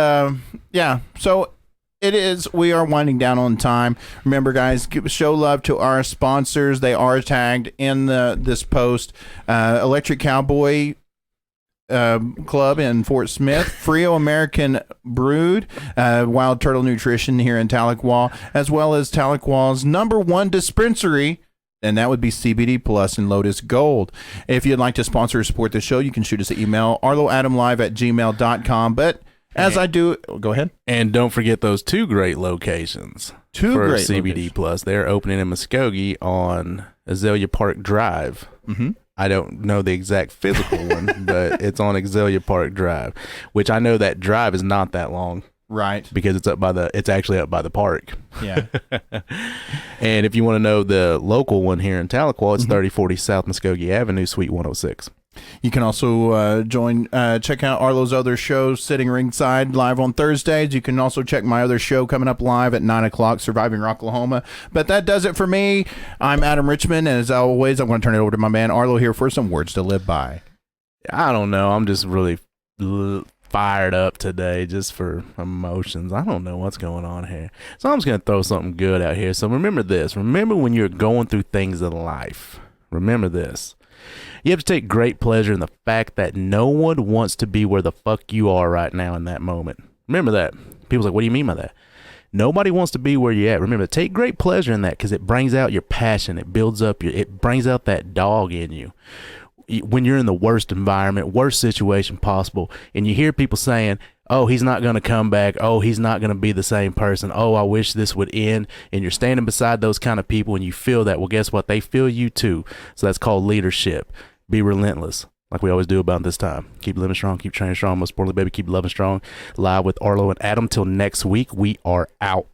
so it is, we are winding down on time. Remember, guys, show love to our sponsors. They are tagged in this post. Electric Cowboy Club in Fort Smith, Frio American Brood, Wild Turtle Nutrition here in Tahlequah, as well as Tahlequah's #1 dispensary, and that would be CBD Plus and Lotus Gold. If you'd like to sponsor or support the show, you can shoot us an email, arlowadamlive@gmail.com. But as I do, go ahead. And don't forget those 2 great locations Two for great CBD locations. Plus. They're opening in Muskogee on Azalea Park Drive. Mm-hmm. I don't know the exact physical one, but it's on Azalea Park Drive, which I know that drive is not that long. Right. Because it's actually up by the park. Yeah. And if you want to know the local one here in Tahlequah, it's 3040 South Muskogee Avenue, Suite 106. You can also check out Arlo's other show, Sitting Ringside, live on Thursdays. You can also check my other show coming up live at 9 o'clock, Surviving Rocklahoma. But that does it for me. I'm Adam Richmond, and as always, I'm going to turn it over to my man Arlo here for some words to live by. I don't know. I'm just really fired up today just for emotions. I don't know what's going on here. So I'm just going to throw something good out here. So remember this. Remember when you're going through things in life. Remember this. You have to take great pleasure in the fact that no one wants to be where the fuck you are right now in that moment. Remember that. People's like, what do you mean by that? Nobody wants to be where you're at. Remember, take great pleasure in that because it brings out your passion. It builds up it brings out that dog in you. When you're in the worst environment, worst situation possible, and you hear people saying, oh, he's not going to come back. Oh, he's not going to be the same person. Oh, I wish this would end. And you're standing beside those kind of people and you feel that. Well, guess what? They feel you too. So that's called leadership. Be relentless, like we always do about this time. Keep living strong, keep training strong. Most importantly, baby, keep loving strong. Live with Arlo and Adam. Till next week, we are out.